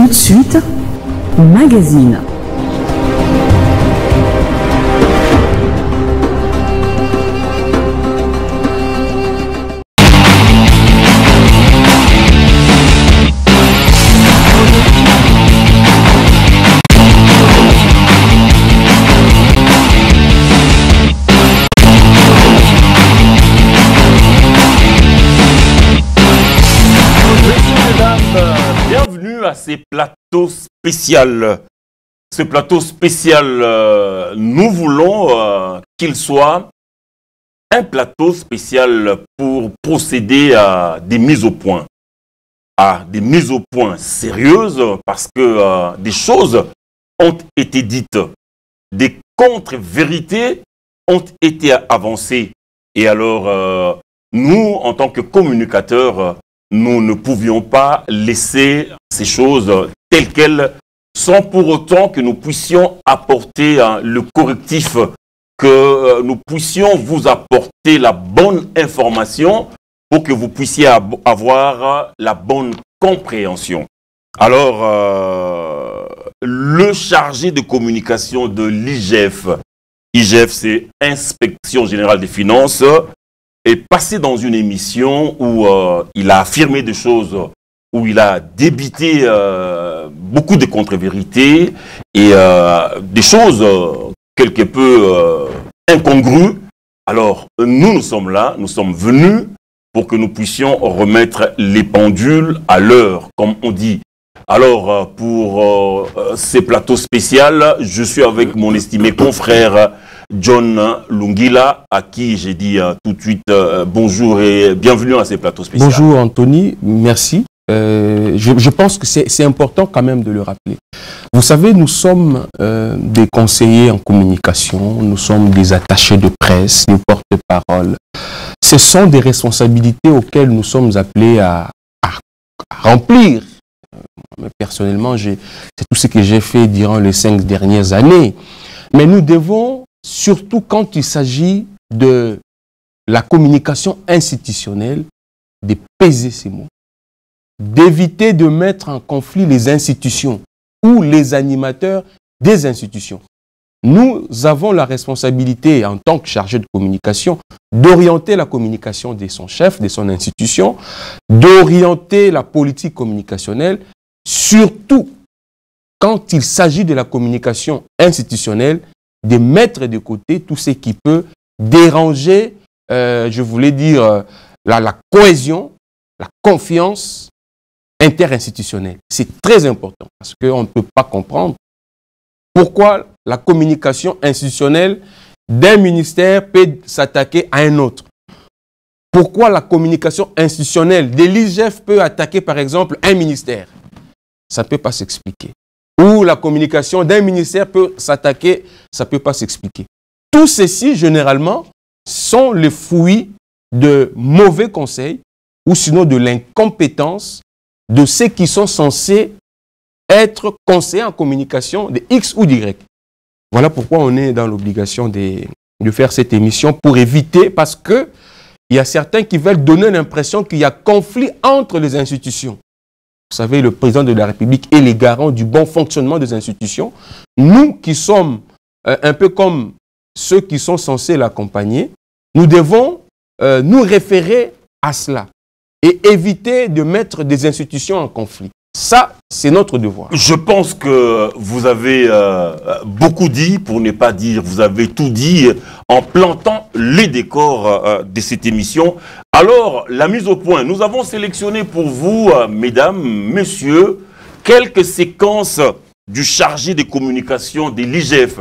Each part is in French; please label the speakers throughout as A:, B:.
A: Tout de suite, magazine.
B: À ces plateaux spéciaux. Ce plateau spécial, nous voulons qu'il soit un plateau spécial pour procéder à des mises au point. À des mises au point sérieuses, parce que des choses ont été dites, des contre-vérités ont été avancées. Et alors, nous, en tant que communicateurs, nous ne pouvions pas laisser ces choses telles quelles, sans pour autant que nous puissions apporter le correctif, que nous puissions vous apporter la bonne information pour que vous puissiez avoir la bonne compréhension. Alors, le chargé de communication de l'IGF, IGF c'est Inspection Générale des Finances, est passé dans une émission où il a affirmé des choses, où il a débité beaucoup de contre-vérités et des choses quelque peu incongrues. Alors, nous sommes là, nous sommes venus pour que nous puissions remettre les pendules à l'heure, comme on dit. Alors, pour ces plateaux spéciaux, je suis avec mon estimé confrère John Lungila, à qui j'ai dit tout de suite bonjour et bienvenue à ces plateaux spéciaux.
C: Bonjour Anthony, merci. Je pense que c'est important quand même de le rappeler. Vous savez, nous sommes des conseillers en communication, nous sommes des attachés de presse, des porte-parole. Ce sont des responsabilités auxquelles nous sommes appelés à remplir. Personnellement, c'est tout ce que j'ai fait durant les 5 dernières années. Mais nous devons, surtout quand il s'agit de la communication institutionnelle, de peser ces mots, d'éviter de mettre en conflit les institutions ou les animateurs des institutions. Nous avons la responsabilité, en tant que chargé de communication, d'orienter la communication de son chef, de son institution, d'orienter la politique communicationnelle, surtout quand il s'agit de la communication institutionnelle, de mettre de côté tout ce qui peut déranger, je voulais dire, la cohésion, la confiance interinstitutionnelle. C'est très important parce qu'on ne peut pas comprendre pourquoi la communication institutionnelle d'un ministère peut s'attaquer à un autre. Pourquoi la communication institutionnelle de l'IGF peut attaquer par exemple un ministère. Ça ne peut pas s'expliquer. Ou la communication d'un ministère peut s'attaquer, ça ne peut pas s'expliquer. Tout ceci, généralement, sont les fruits de mauvais conseils ou sinon de l'incompétence de ceux qui sont censés être conseillers en communication de X ou d'Y. Voilà pourquoi on est dans l'obligation de faire cette émission pour éviter, parce que il y a certains qui veulent donner l'impression qu'il y a conflit entre les institutions. Vous savez, le président de la République est le garant du bon fonctionnement des institutions. Nous qui sommes un peu comme ceux qui sont censés l'accompagner, nous devons nous référer à cela et éviter de mettre des institutions en conflit. Ça, c'est notre devoir.
B: Je pense que vous avez beaucoup dit, pour ne pas dire, vous avez tout dit en plantant les décors de cette émission. Alors, la mise au point, nous avons sélectionné pour vous, mesdames, messieurs, quelques séquences du chargé de communication de l'IGF.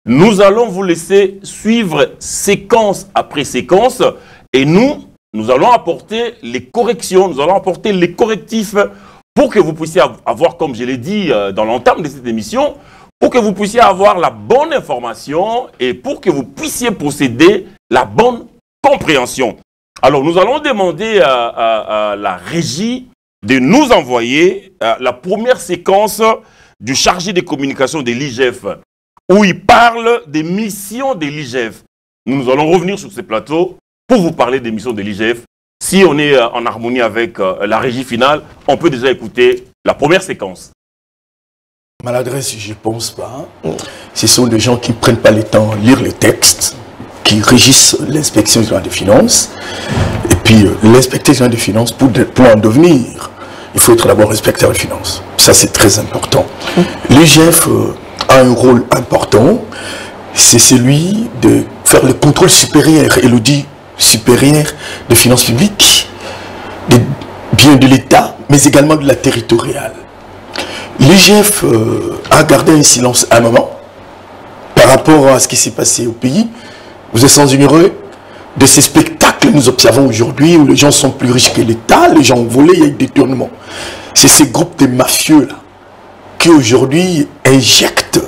B: Nous allons vous laisser suivre séquence après séquence et nous allons apporter les corrections, nous allons apporter les correctifs pour que vous puissiez avoir, comme je l'ai dit dans l'entame de cette émission, pour que vous puissiez avoir la bonne information et pour que vous puissiez posséder la bonne compréhension. Alors, nous allons demander à la régie de nous envoyer la première séquence du chargé de communication de l'IGF, où il parle des missions de l'IGF. Nous allons revenir sur ce plateau pour vous parler des missions de l'IGF. Si on est en harmonie avec la régie finale, on peut déjà écouter la première séquence.
D: Maladresse, je ne pense pas. Ce sont des gens qui ne prennent pas le temps de lire les textes, qui régissent l'inspection générale des finances. Et puis, l'inspecteur général des finances, pour en devenir, il faut être d'abord inspecteur des finances. Ça, c'est très important. L'IGF a un rôle important. C'est celui de faire le contrôle supérieur et l'audit supérieur des finances publiques, des biens de l'État, mais également de la territoriale. L'IGF a gardé un silence à un moment par rapport à ce qui s'est passé au pays. Vous êtes sans ignorer de ces spectacles que nous observons aujourd'hui où les gens sont plus riches que l'État, les gens ont volé, il y a eu des détournements. C'est ces groupes de mafieux-là qui aujourd'hui injectent,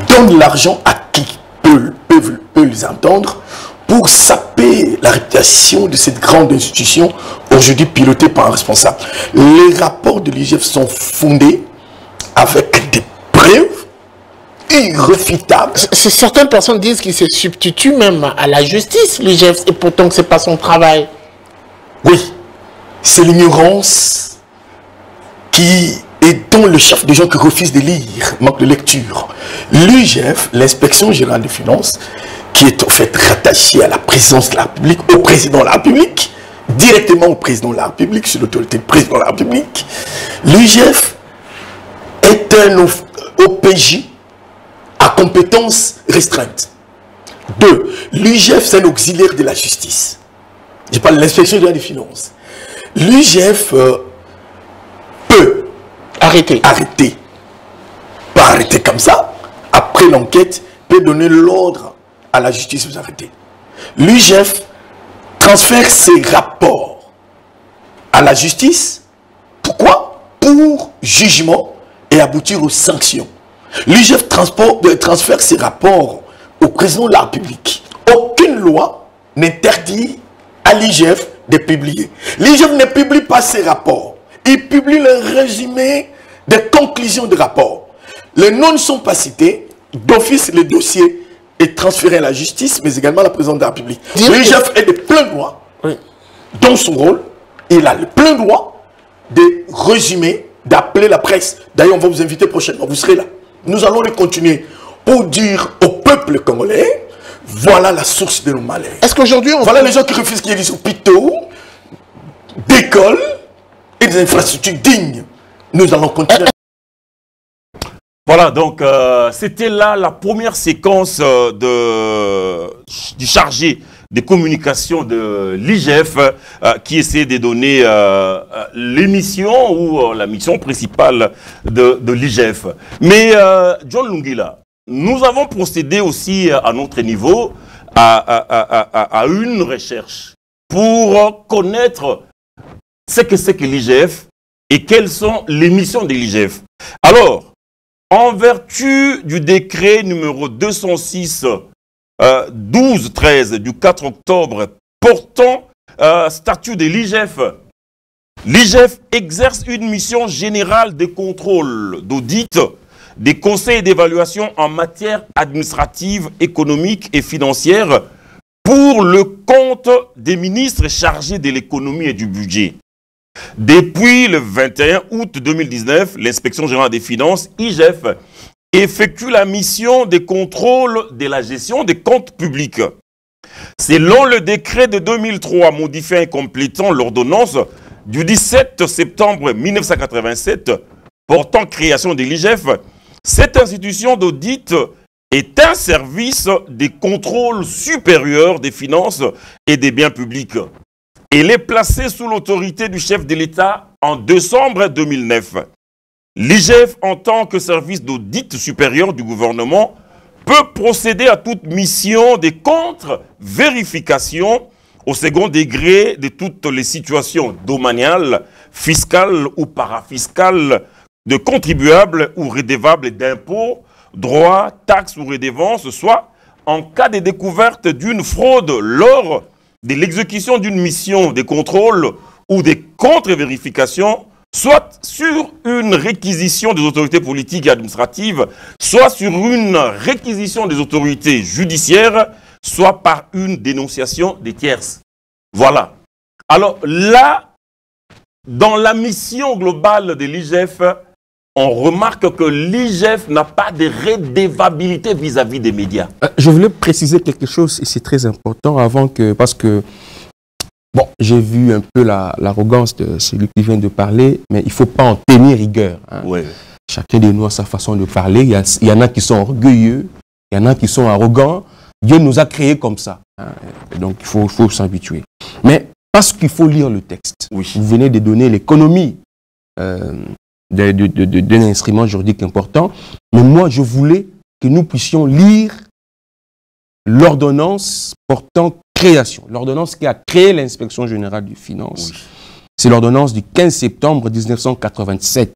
D: donnent l'argent à qui peut les entendre pour saper la réputation de cette grande institution aujourd'hui pilotée par un responsable. Les rapports de l'IGF sont fondés avec des preuves irréfutables.
E: Certaines personnes disent qu'il se substitue même à la justice, l'IGF, et pourtant que ce n'est pas son travail.
D: Oui, c'est l'ignorance qui est dans le chef des gens qui refusent de lire, manque de lecture. L'IGF, l'inspection générale des finances, qui est en fait rattachée à la présidence de la République, au président de la République, directement au président de la République, sur l'autorité du président de la République. L'IGF est un OPJ à compétences restreintes. 2. L'IGF, c'est un auxiliaire de la justice. Je parle de l'inspection générale des finances. L'IGF peut arrêter. Pas arrêter comme ça. Après l'enquête, peut donner l'ordre à la justice de vous arrêter. L'IGF transfère ses rapports à la justice. Pourquoi? Pour jugement et aboutir aux sanctions. L'IGF transfère ses rapports au président de la République. Aucune loi n'interdit à l'IGF de publier. L'IGF ne publie pas ses rapports. Il publie le résumé des conclusions du rapport. Les noms ne sont pas cités. D'office, le dossier est transféré à la justice, mais également à la présidente de la République. L'IGF est de plein droit, dans son rôle, il a le plein droit de résumer, d'appeler la presse. D'ailleurs, on va vous inviter prochainement, vous serez là. Nous allons le continuer pour dire au peuple congolais, voilà la source de nos malheurs.
E: Est-ce qu'aujourd'hui,
D: voilà les gens qui refusent qu'il y ait des hôpitaux, d'écoles et des infrastructures dignes. Nous allons continuer.
B: Voilà, donc c'était là la première séquence du chargé des communications de l'IGF qui essaie de donner l'émission ou la mission principale de l'IGF. Mais John Lungila, nous avons procédé aussi à notre niveau à une recherche pour connaître ce que c'est que l'IGF et quelles sont les missions de l'IGF. Alors, en vertu du décret numéro 206-12-13 du 4 octobre portant statut de l'IGF, l'IGF exerce une mission générale de contrôle, d'audit, des conseils d'évaluation en matière administrative, économique et financière pour le compte des ministres chargés de l'économie et du budget. Depuis le 21 août 2019, l'inspection générale des finances, IGF, effectue la mission de contrôle de la gestion des comptes publics. Selon le décret de 2003 modifiant et complétant l'ordonnance du 17 septembre 1987 portant création de l'IGF, cette institution d'audit est un service des contrôles supérieurs des finances et des biens publics. Elle est placée sous l'autorité du chef de l'État en décembre 2009. L'IGF, en tant que service d'audit supérieur du gouvernement, peut procéder à toute mission de contre-vérification au second degré de toutes les situations domaniales, fiscales ou parafiscales, de contribuables ou redevables d'impôts, droits, taxes ou redevances, soit en cas de découverte d'une fraude lors de l'exécution d'une mission de contrôle ou de contre-vérification, soit sur une réquisition des autorités politiques et administratives, soit sur une réquisition des autorités judiciaires, soit par une dénonciation des tierces. Voilà. Alors là, dans la mission globale de l'IGF, on remarque que l'IGF n'a pas de rédévabilité vis-à-vis des médias.
C: Je voulais préciser quelque chose, et c'est très important, avant que... Parce que, bon, j'ai vu un peu l'arrogance de celui qui vient de parler, mais il ne faut pas en tenir rigueur. Hein.
B: Ouais.
C: Chacun de nous a sa façon de parler. Il y en a qui sont orgueilleux, il y en a qui sont arrogants. Dieu nous a créés comme ça. Hein. Donc, il faut s'habituer. Mais parce qu'il faut lire le texte.
B: Oui.
C: Vous venez de donner l'économie d'un instrument juridique important. Mais moi, je voulais que nous puissions lire l'ordonnance portant création. L'ordonnance qui a créé l'inspection générale des finances. Oui. C'est l'ordonnance du 15 septembre 1987.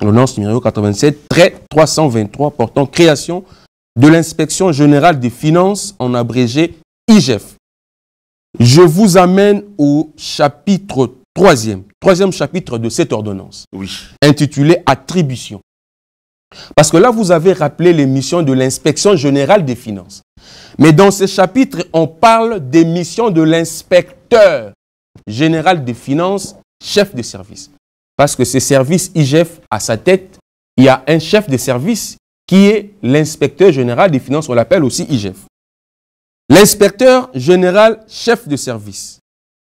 C: L'ordonnance numéro 87-323 portant création de l'inspection générale des finances, en abrégé IGF. Je vous amène au chapitre troisième chapitre de cette ordonnance, oui, intitulé Attribution. Parce que là, vous avez rappelé les missions de l'inspection générale des finances. Mais dans ce chapitre, on parle des missions de l'inspecteur général des finances, chef de service. Parce que ce service IGF, à sa tête, il y a un chef de service qui est l'inspecteur général des finances, on l'appelle aussi IGF. L'inspecteur général chef de service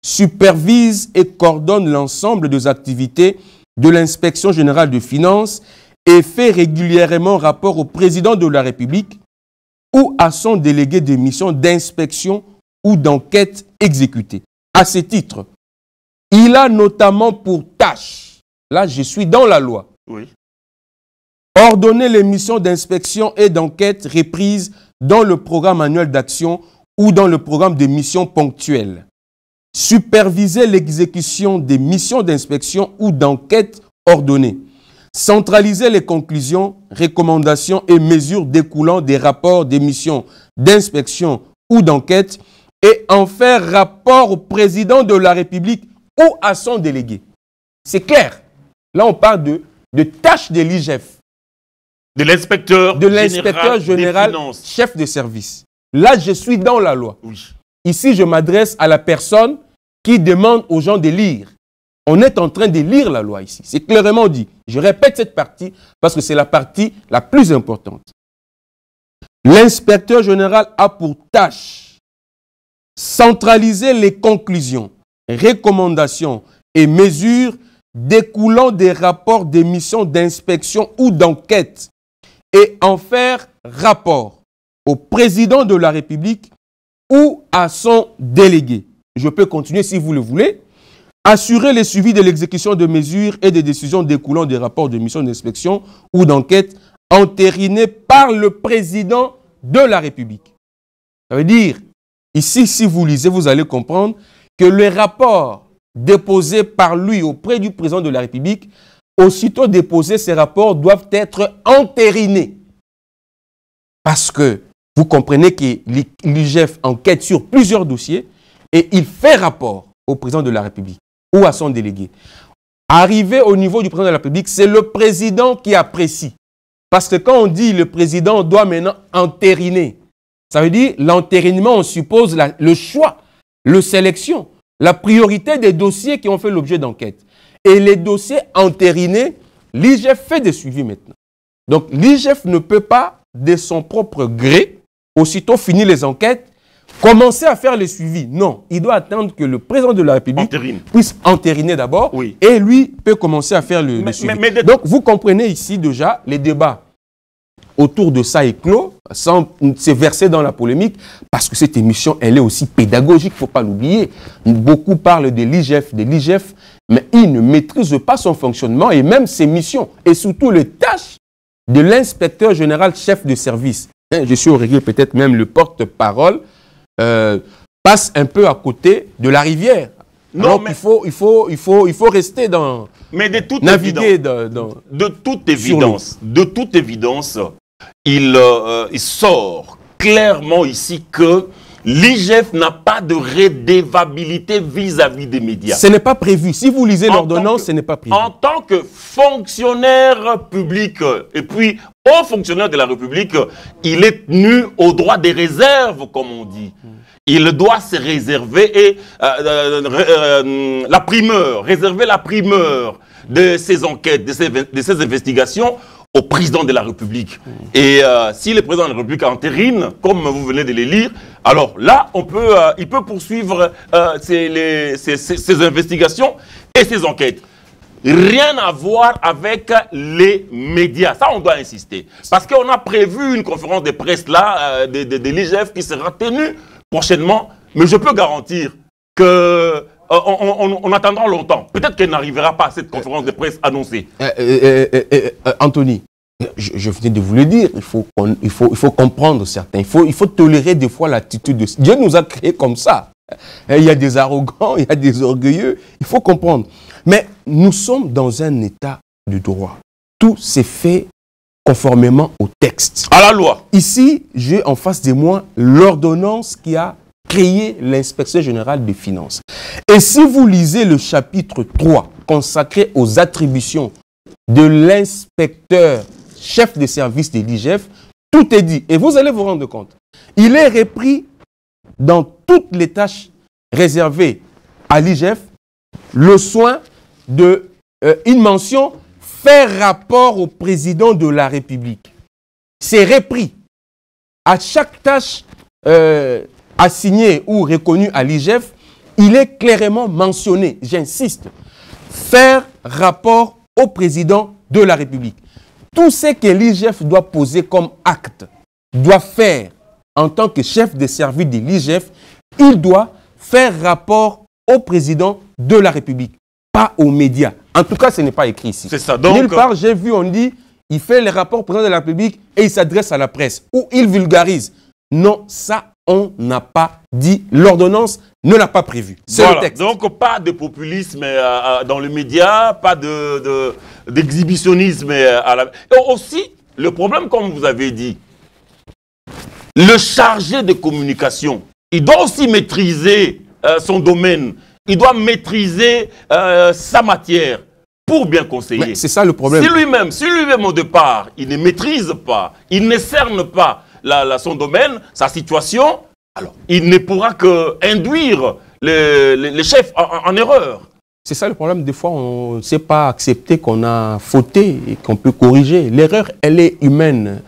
C: supervise et coordonne l'ensemble des activités de l'inspection générale des finances et fait régulièrement rapport au président de la République ou à son délégué de mission d'inspection ou d'enquête exécutée. À ce titre, il a notamment pour tâche, là je suis dans la loi, oui, ordonner les missions d'inspection et d'enquête reprises dans le programme annuel d'action ou dans le programme de missions ponctuelles. Superviser l'exécution des missions d'inspection ou d'enquête ordonnées. Centraliser les conclusions, recommandations et mesures découlant des rapports des missions d'inspection ou d'enquête et en faire rapport au président de la République ou à son délégué. C'est clair. Là, on parle de tâches de l'IGF.
B: De l'inspecteur général
C: chef de service. Là, je suis dans la loi. Oui. Ici, je m'adresse à la personne qui demande aux gens de lire. On est en train de lire la loi ici. C'est clairement dit. Je répète cette partie parce que c'est la partie la plus importante. L'inspecteur général a pour tâche centraliser les conclusions, recommandations et mesures découlant des rapports des missions d'inspection ou d'enquête et en faire rapport au président de la République ou à son délégué. Je peux continuer si vous le voulez. Assurer le suivi de l'exécution de mesures et des décisions découlant des rapports de mission d'inspection ou d'enquête entérinés par le président de la République. Ça veut dire, ici, si vous lisez, vous allez comprendre que les rapports déposés par lui auprès du président de la République, aussitôt déposés, ces rapports doivent être entérinés. Parce que vous comprenez que l'IGF enquête sur plusieurs dossiers et il fait rapport au président de la République ou à son délégué. Arrivé au niveau du président de la République, c'est le président qui apprécie. Parce que quand on dit le président doit maintenant entériner, ça veut dire l'entérinement, on suppose le choix, la sélection, la priorité des dossiers qui ont fait l'objet d'enquête. Et les dossiers entérinés, l'IGF fait des suivis maintenant. Donc l'IGF ne peut pas, de son propre gré, aussitôt fini les enquêtes, commencer à faire les suivis. Non, il doit attendre que le président de la République puisse entériner d'abord, oui, et lui peut commencer à faire le suivi. Donc vous comprenez ici déjà les débats autour de ça est clos, sans se verser dans la polémique, parce que cette émission, elle est aussi pédagogique, il ne faut pas l'oublier. Beaucoup parlent de l'IGF, mais il ne maîtrise pas son fonctionnement et même ses missions, et surtout les tâches de l'inspecteur général chef de service. Je suis au régulier, peut-être même le porte-parole, passe un peu à côté de la rivière. Non, donc mais il faut rester dans...
B: Mais de toute
C: naviguer
B: évidence, il sort clairement ici que l'IGF n'a pas de rédévabilité vis-à-vis des médias.
C: Ce n'est pas prévu. Si vous lisez l'ordonnance, ce n'est pas prévu.
B: En tant que fonctionnaire public et puis haut fonctionnaire de la République, il est tenu au droit des réserves, comme on dit. Il doit se réserver la primeur, réserver la primeur de ces enquêtes, de ces investigations au président de la République. Et si le président de la République entérine, comme vous venez de le lire, alors là, il peut poursuivre ces investigations et ces enquêtes. Rien à voir avec les médias. Ça, on doit insister. Parce qu'on a prévu une conférence de presse là, de l'IGF qui sera tenue prochainement. Mais je peux garantir que on attendra longtemps. Peut-être qu'elle n'arrivera pas à cette conférence de presse annoncée.
C: Anthony, je venais de vous le dire, il faut comprendre certains. Il faut tolérer des fois l'attitude de... Dieu nous a créés comme ça. Il y a des arrogants, il y a des orgueilleux. Il faut comprendre. Mais nous sommes dans un état de droit. Tout s'est fait conformément au texte.
B: À la loi.
C: Ici, j'ai en face de moi l'ordonnance qui a créé l'inspection générale des finances. Et si vous lisez le chapitre 3 consacré aux attributions de l'inspecteur chef de service de l'IGF, tout est dit. Et vous allez vous rendre compte. Il est repris dans toutes les tâches réservées à l'IGF le soin de une mention faire rapport au président de la République. C'est repris. À chaque tâche assignée ou reconnue à l'IGF, il est clairement mentionné, j'insiste, faire rapport au président de la République. Tout ce que l'IGF doit poser comme acte, doit faire en tant que chef de service de l'IGF, il doit faire rapport au président de la République, pas aux médias. En tout cas, ce n'est pas écrit ici.
B: C'est ça. Donc,
C: nulle part, j'ai vu, on dit, il fait les rapports au président de la République et il s'adresse à la presse, ou il vulgarise. Non, ça, on n'a pas dit. L'ordonnance ne l'a pas prévu. C'est
B: voilà.
C: le texte.
B: Donc, pas de populisme dans les médias, pas d'exhibitionnisme. Et aussi, le problème, comme vous avez dit, le chargé de communication, il doit aussi maîtriser son domaine. Il doit maîtriser sa matière pour bien conseiller.
C: C'est ça le problème.
B: Si lui-même au départ, il ne maîtrise pas, il ne cerne pas son domaine, sa situation, alors il ne pourra qu'induire les chefs en erreur.
C: C'est ça le problème. Des fois, on ne sait pas accepter qu'on a fauté et qu'on peut corriger. L'erreur, elle est humaine.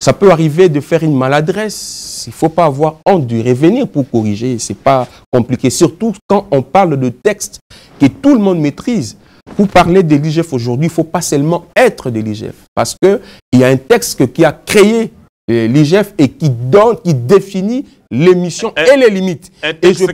C: Ça peut arriver de faire une maladresse. Il ne faut pas avoir honte de revenir pour corriger. Ce n'est pas compliqué. Surtout quand on parle de textes que tout le monde maîtrise. Pour parler de l'IGF aujourd'hui, il ne faut pas seulement être de l'IGF. Parce qu'il y a un texte qui a créé l'IGF et qui définit les missions et les limites.
B: Un texte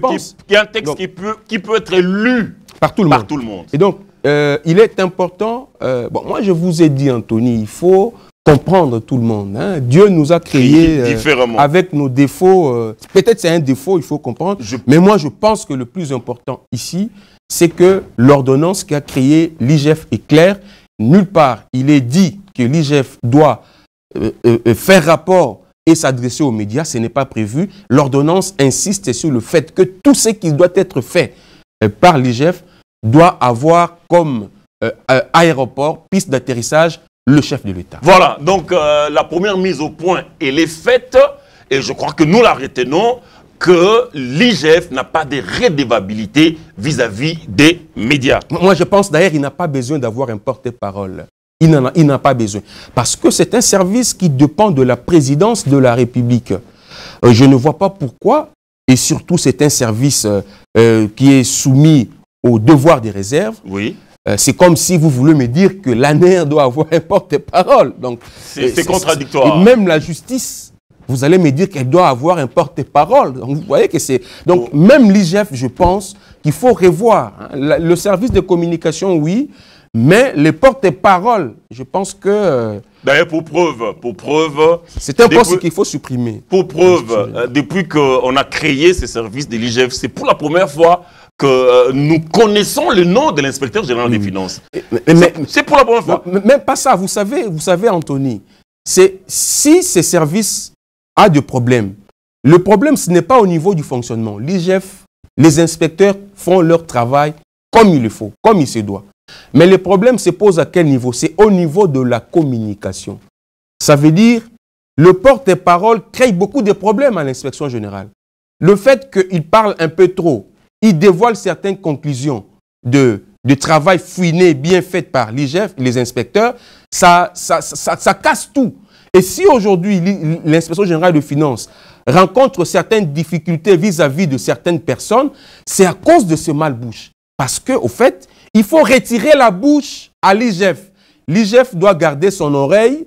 B: qui peut être lu par tout le monde.
C: Et donc, il est important... bon, moi, je vous ai dit, Anthony, il faut comprendre tout le monde. Hein. Dieu nous a créés avec nos défauts. Peut-être c'est un défaut, il faut comprendre. Mais moi, je pense que le plus important ici, c'est que l'ordonnance qui a créé l'IGF est claire. Nulle part, il est dit que l'IGF doit faire rapport et s'adresser aux médias. Ce n'est pas prévu. L'ordonnance insiste sur le fait que tout ce qui doit être fait par l'IGF doit avoir comme aéroport, piste d'atterrissage, le chef de l'État.
B: Voilà, donc la première mise au point, elle est faite, et je crois que nous la retenons, que l'IGF n'a pas de redevabilité vis-à-vis des médias.
C: Moi, je pense d'ailleurs qu'il n'a pas besoin d'avoir un porte-parole. Il n'a pas besoin. Parce que c'est un service qui dépend de la présidence de la République. Je ne vois pas pourquoi, et surtout c'est un service qui est soumis au devoir des réserves.
B: Oui.
C: C'est comme si vous voulez me dire que l'ANER doit avoir un porte-parole.
B: C'est contradictoire.
C: Et même la justice, vous allez me dire qu'elle doit avoir un porte-parole. Donc vous voyez que c'est... Donc même l'IGF, je pense qu'il faut revoir. Hein. Le service de communication, oui, mais les porte-paroles, je pense que...
B: D'ailleurs, pour preuve...
C: C'est un poste qu'il faut supprimer.
B: Pour preuve, depuis qu'on a créé ce service de l'IGF, c'est pour la première fois que nous connaissons le nom de l'inspecteur général des finances. C'est pour la première fois.
C: Même pas ça, vous savez Anthony, si ce service a des problèmes, le problème ce n'est pas au niveau du fonctionnement. L'IGF, les inspecteurs font leur travail comme il le faut, comme il se doit. Mais le problème se pose à quel niveau? C'est au niveau de la communication. Ça veut dire, le porte-parole crée beaucoup de problèmes à l'inspection générale. Le fait qu'il parle un peu trop, il dévoile certaines conclusions de de travail fouiné, bien fait par l'IGF, les inspecteurs, ça casse tout. Et si aujourd'hui, l'inspection générale de finances rencontre certaines difficultés vis-à-vis de certaines personnes, c'est à cause de ce mal-bouche. Parce qu'au fait, il faut retirer la bouche à l'IGF. L'IGF doit garder son oreille,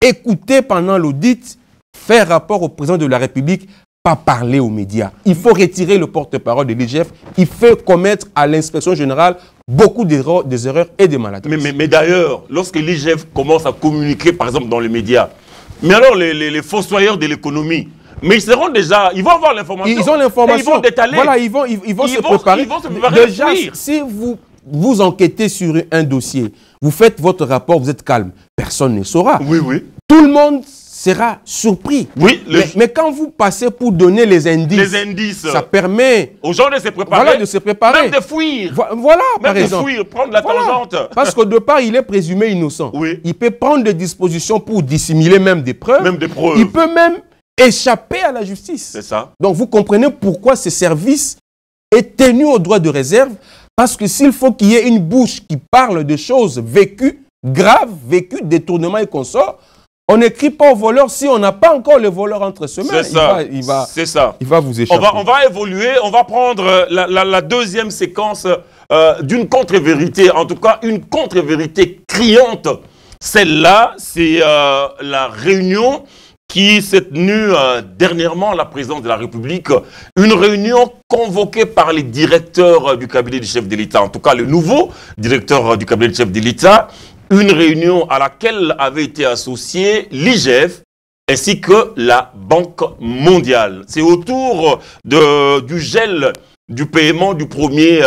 C: écouter pendant l'audit, faire rapport au président de la République, pas parler aux médias. Il faut retirer le porte-parole de l'IGF. Il fait commettre à l'inspection générale beaucoup d'erreurs, des erreurs et des maladresses.
B: Mais d'ailleurs, lorsque l'IGF commence à communiquer, par exemple, dans les médias, mais alors les fossoyeurs de l'économie, mais ils seront déjà, ils vont avoir l'information.
C: Ils ont l'information.
B: Ils vont détaler.
C: Voilà, ils vont se préparer.
B: Ils vont se préparer.
C: Déjà, si vous enquêtez sur un dossier, vous faites votre rapport, vous êtes calme, personne ne saura.
B: Oui, oui.
C: Tout le monde sera surpris.
B: Oui,
C: mais quand vous passez pour donner les indices, ça permet
B: aux gens de se préparer.
C: Voilà, de se préparer.
B: Même de fuir.
C: Voilà,
B: même
C: par exemple.
B: Même de fuir, prendre la tangente.
C: Parce qu'au départ, il est présumé innocent.
B: Oui.
C: Il peut prendre des dispositions pour dissimuler même des preuves.
B: Même des preuves.
C: Il peut même échapper à la justice.
B: C'est ça.
C: Donc vous comprenez pourquoi ce service est tenu au droit de réserve. Parce que s'il faut qu'il y ait une bouche qui parle de choses vécues, graves, vécues, détournements et consorts, on n'écrit pas au voleur si on n'a pas encore le voleur entre ses mains.
B: C'est ça.
C: Il va vous échapper.
B: On va évoluer, on va prendre la deuxième séquence d'une contre-vérité, en tout cas une contre-vérité criante. Celle-là, c'est la réunion qui s'est tenue dernièrement à la présidence de la République. Une réunion convoquée par les directeurs du cabinet du chef de l'État, en tout cas le nouveau directeur du cabinet du chef de l'État. Une réunion à laquelle avait été associé l'IGF ainsi que la Banque mondiale. C'est autour du gel du paiement du premier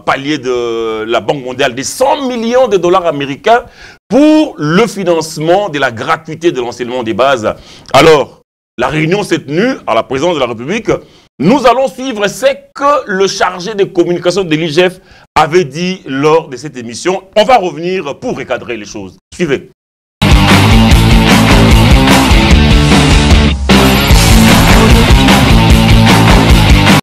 B: palier de la Banque mondiale des 100 millions de dollars américains pour le financement de la gratuité de l'enseignement des bases. Alors, la réunion s'est tenue à la présidence de la République. Nous allons suivre ce que le chargé de communication de l'IGF avait dit lors de cette émission. On va revenir pour recadrer les choses. Suivez.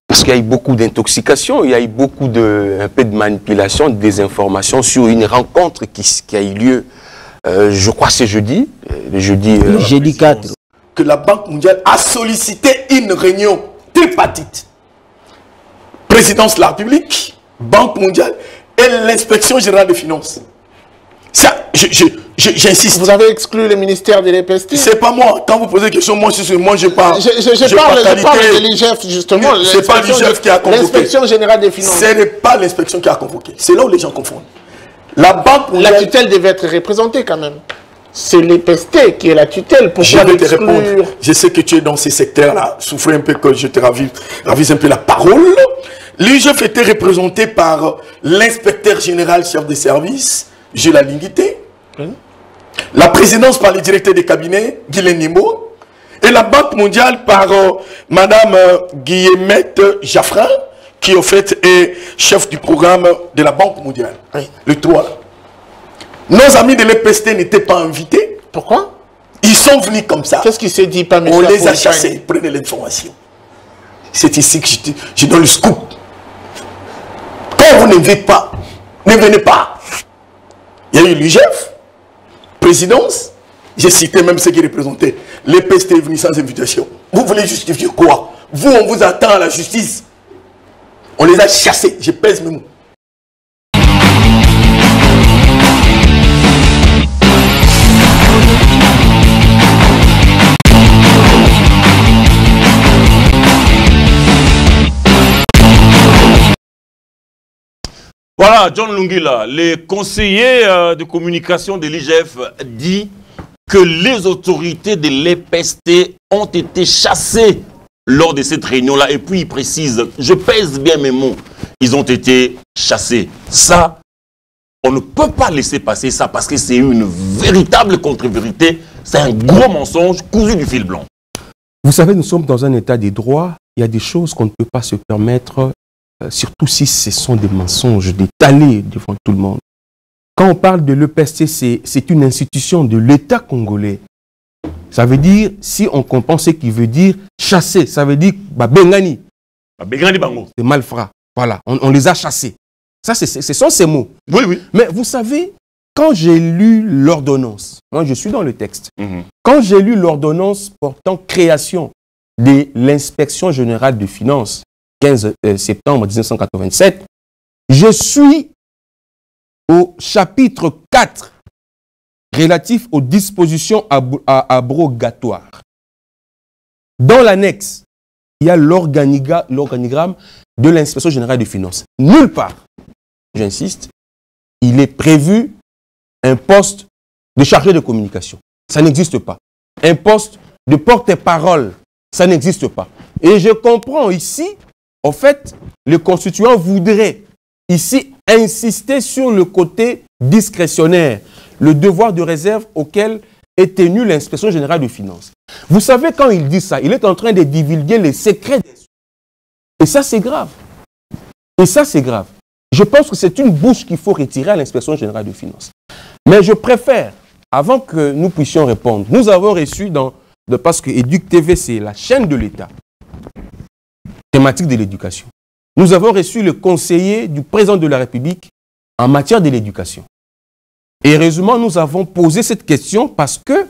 C: Parce qu'il y a eu beaucoup d'intoxication, il y a eu beaucoup un peu de manipulation, de désinformation sur une rencontre qui a eu lieu, je crois c'est jeudi, jeudi 4.
D: Que la Banque mondiale a sollicité une réunion tripartite. Présidence de la République, Banque mondiale et l'inspection générale des finances. Ça, j'insiste.
E: Vous avez exclu le ministère de l'EPST?
D: C'est pas moi. Quand vous posez des questions, moi je parle.
E: Je parle de l'IGF, justement.
D: C'est pas l'IGF qui a convoqué.
E: L'inspection générale des finances.
D: Ce n'est pas l'inspection qui a convoqué. C'est là où les gens confondent. La Banque mondiale...
E: La tutelle devait être représentée quand même. C'est l'EPST qui est la tutelle. Pourquoi
D: je vais te répondre. Je sais que tu es dans ces secteurs-là. Souffrez un peu que je te ravise un peu la parole. L'IGF était représenté par l'inspecteur général chef de service, Gilles Alinguité. La présidence par le directeur des cabinets, Guylaine Nimbo. Et la Banque mondiale par Madame Guillemette Jaffrin, qui au fait est chef du programme de la Banque mondiale. Oui. Le 3. Nos amis de l'EPST n'étaient pas invités.
E: Pourquoi?
D: Ils sont venus comme ça.
E: Qu'est-ce qui s'est dit par M.
D: On les a chassés. Prenez l'information. C'est ici que je donne le scoop. Quand vous ne venez pas, ne venez pas. Il y a eu l'IGF, présidence, j'ai cité même ceux qui représentaient. L'EPST est venu sans invitation. Vous voulez justifier quoi? Vous, on vous attend à la justice. On les a chassés. Je pèse mes mots.
B: Voilà, John Lungila, les conseillers de communication de l'IGF dit que les autorités de l'EPST ont été chassées lors de cette réunion-là. Et puis il précise, je pèse bien mes mots, ils ont été chassés. Ça, on ne peut pas laisser passer ça parce que c'est une véritable contre-vérité. C'est un gros mensonge cousu du fil blanc.
C: Vous savez, nous sommes dans un état des droits. Il y a des choses qu'on ne peut pas se permettre, surtout si ce sont des mensonges, d'étaler devant tout le monde. Quand on parle de l'EPST, c'est une institution de l'État congolais. Ça veut dire, si on comprend ce qui veut dire chasser, ça veut dire bah, Bengani.
B: Bengani Bango.
C: C'est malfrat. Voilà, on les a chassés. Ça, ce sont ces mots.
B: Oui, oui.
C: Mais vous savez, quand j'ai lu l'ordonnance, moi je suis dans le texte, quand j'ai lu l'ordonnance portant création de l'inspection générale des finances, 15 septembre 1987, je suis au chapitre 4 relatif aux dispositions abrogatoires. Dans l'annexe, il y a l'organigramme de l'inspection générale des finances. Nulle part, j'insiste, il est prévu un poste de chargé de communication. Ça n'existe pas. Un poste de porte-parole. Ça n'existe pas. Et je comprends ici, en fait, le constituant voudrait ici insister sur le côté discrétionnaire, le devoir de réserve auquel est tenue l'inspection générale des finances. Vous savez, quand il dit ça, il est en train de divulguer les secrets. Et ça, c'est grave. Et ça, c'est grave. Je pense que c'est une bouche qu'il faut retirer à l'inspection générale des finances. Mais je préfère, avant que nous puissions répondre, nous avons reçu parce que Éduc TV, c'est la chaîne de l'État, thématique de l'éducation. Nous avons reçu le conseiller du président de la République en matière de l'éducation. Et heureusement, nous avons posé cette question parce que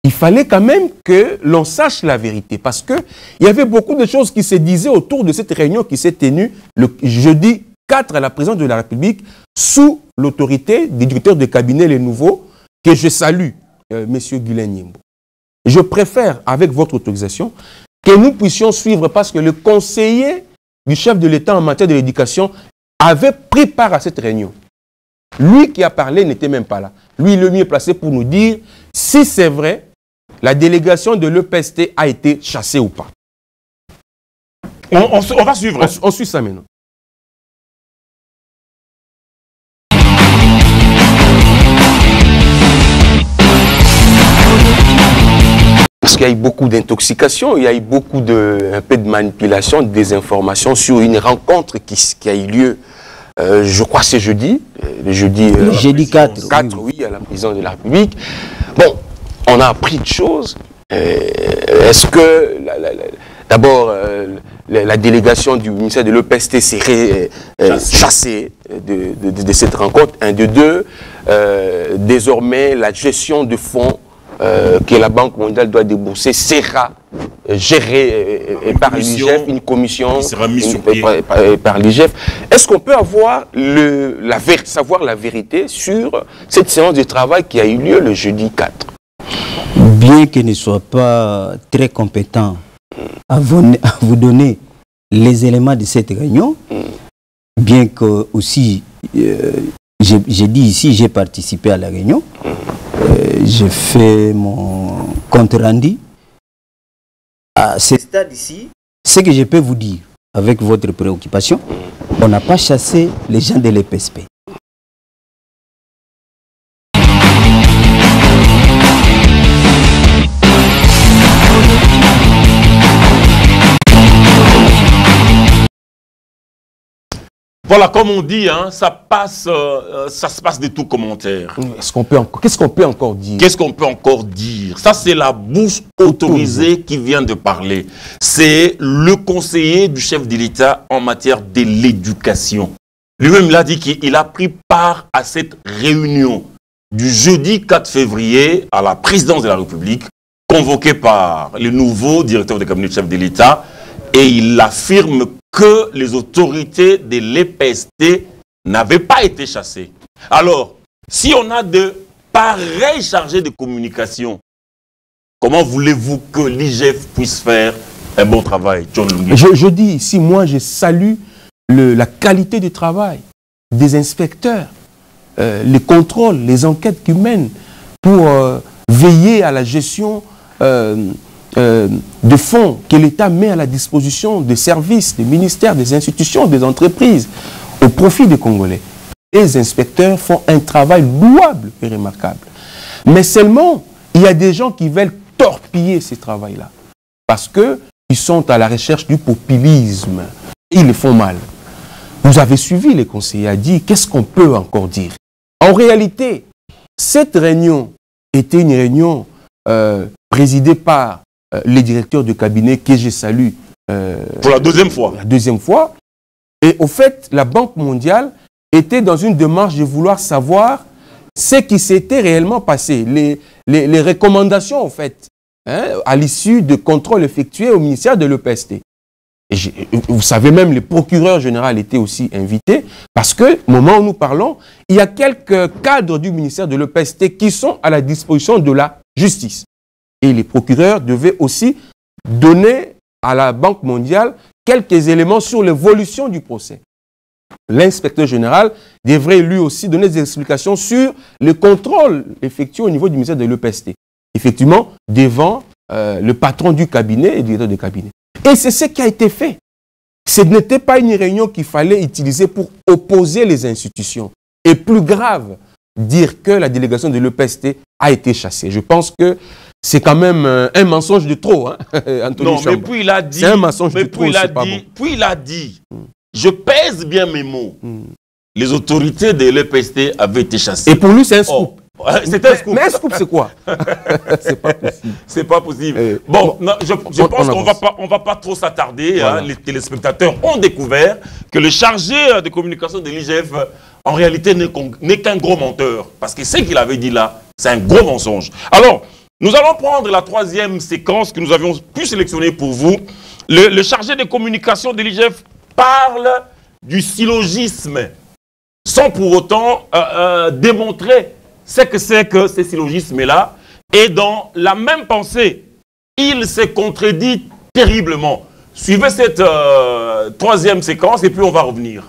C: il fallait quand même que l'on sache la vérité. Parce qu'il y avait beaucoup de choses qui se disaient autour de cette réunion qui s'est tenue le jeudi 4 à la présidence de la République sous l'autorité du directeur de cabinet Les Nouveaux, que je salue, M. Guylain Nyembo. Je préfère, avec votre autorisation, que nous puissions suivre parce que le conseiller du chef de l'État en matière de l'éducation avait pris part à cette réunion. Lui qui a parlé n'était même pas là. Lui, le mieux placé pour nous dire si c'est vrai, la délégation de l'EPST a été chassée ou pas.
B: On va suivre.
C: On suit ça maintenant. Parce qu'il y a eu beaucoup d'intoxication, il y a eu beaucoup un peu de manipulation, de désinformation sur une rencontre qui a eu lieu, je crois c'est jeudi, le jeudi 4, oui, à la présidence de la République. Bon, on a appris de choses. Est-ce que, d'abord, la délégation du ministère de l'EPST serait chassée de cette rencontre? Un de deux, désormais, la gestion de fonds que la Banque mondiale doit débourser sera gérée par l'IGF, une commission qui sera mise sur pied par l'IGF. Est-ce qu'on peut avoir savoir la vérité sur cette séance de travail qui a eu lieu le jeudi 4?
F: Bien qu'il ne soit pas très compétent à vous donner les éléments de cette réunion, bien que aussi, j'ai dit ici, j'ai participé à la réunion, j'ai fait mon compte rendu. À ce stade ici, ce que je peux vous dire, avec votre préoccupation, on n'a pas chassé les gens de l'EPSP.
B: Voilà, comme on dit, hein, ça se passe de tout commentaire.
C: Qu'est-ce qu'on peut encore dire?
B: Qu'est-ce qu'on peut encore dire? Ça, c'est la bouche autorisée qui vient de parler. C'est le conseiller du chef de l'État en matière de l'éducation. Lui-même l'a dit qu'il a pris part à cette réunion du jeudi 4 février à la présidence de la République, convoquée par le nouveau directeur de cabinet du chef de l'État, et il affirme que les autorités de l'EPST n'avaient pas été chassées. Alors, si on a de pareils chargés de communication, comment voulez-vous que l'IGF puisse faire un bon travail, John Lunghi?
C: Je dis ici, moi, je salue la qualité du travail des inspecteurs, les contrôles, les enquêtes qu'ils mènent pour veiller à la gestion de fonds que l'État met à la disposition des services, des ministères, des institutions, des entreprises, au profit des Congolais. Les inspecteurs font un travail louable et remarquable. Mais seulement, il y a des gens qui veulent torpiller ce travail-là. Parce qu'ils sont à la recherche du populisme. Ils le font mal. Vous avez suivi les conseillers à dire, qu'est-ce qu'on peut encore dire? En réalité, cette réunion était une réunion présidée par les directeurs de cabinet que je salue.
B: Pour la deuxième fois.
C: La deuxième fois. Et au fait, la Banque mondiale était dans une démarche de vouloir savoir ce qui s'était réellement passé, les recommandations en fait, hein, à l'issue de contrôles effectués au ministère de l'EPST. Vous savez même, le procureur général était aussi invité parce que, au moment où nous parlons, il y a quelques cadres du ministère de l'EPST qui sont à la disposition de la justice. Et les procureurs devaient aussi donner à la Banque mondiale quelques éléments sur l'évolution du procès. L'inspecteur général devrait lui aussi donner des explications sur le contrôle effectué au niveau du ministère de l'EPST. Effectivement, devant le patron du cabinet et le directeur de cabinet. Et c'est ce qui a été fait. Ce n'était pas une réunion qu'il fallait utiliser pour opposer les institutions. Et plus grave, dire que la délégation de l'EPST a été chassée. Je pense que c'est quand même un mensonge de trop, hein, Anthony
B: Non,
C: Chamba.
B: mais puis il a dit...
C: C'est un mensonge de trop, c'est pas bon.
B: Puis il a dit, je pèse bien mes mots. Les autorités de l'EPST avaient été chassées.
C: Et pour lui, c'est un scoop.
B: C'est un scoop.
C: Mais un scoop, c'est quoi? C'est pas possible.
B: C'est pas possible. Bon, non, je pense qu'on va pas trop s'attarder.
C: Voilà.
B: Hein. Les téléspectateurs ont découvert que le chargé de communication de l'IGF, en réalité, n'est qu'un gros menteur. Parce que ce qu'il avait dit là, c'est un gros mensonge. Alors, nous allons prendre la troisième séquence que nous avions pu sélectionner pour vous. Le chargé de communication de l'IGF parle du syllogisme, sans pour autant démontrer ce que c'est que ces syllogismes-là. Et dans la même pensée, il s'est contredit terriblement. Suivez cette troisième séquence et puis on va revenir.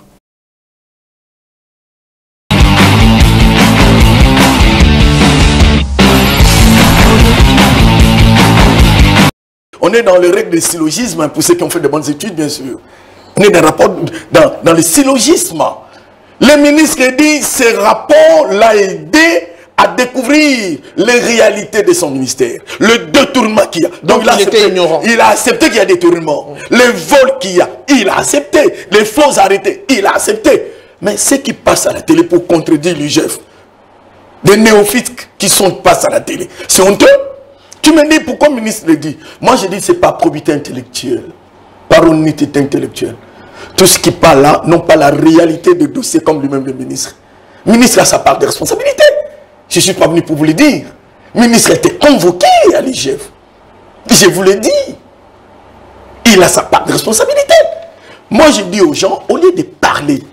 D: On est dans les règles des syllogismes, hein, pour ceux qui ont fait de bonnes études, bien sûr. On est dans les syllogismes. Le ministre dit ce rapport l'a aidé à découvrir les réalités de son ministère. Le détournement qu'il y a. Donc il a accepté qu'il y a détournement. Les vols qu'il y a, il a accepté. Les faux arrêtés, il a accepté. Mais ce qui passe à la télé pour contredire l'IGF, des néophytes qui passent à la télé, c'est honteux. Tu me dis pourquoi le ministre le dit? Moi je dis c'est pas probité intellectuelle, par honnêteté intellectuelle. Tout ce qui parle là, non pas la réalité de dossier comme lui-même le ministre. Le ministre a sa part de responsabilité. Je ne suis pas venu pour vous le dire. Le ministre a été convoqué à l'IGF. Je vous l'ai dit. Il a sa part de responsabilité. Moi je dis aux gens, au lieu de parler,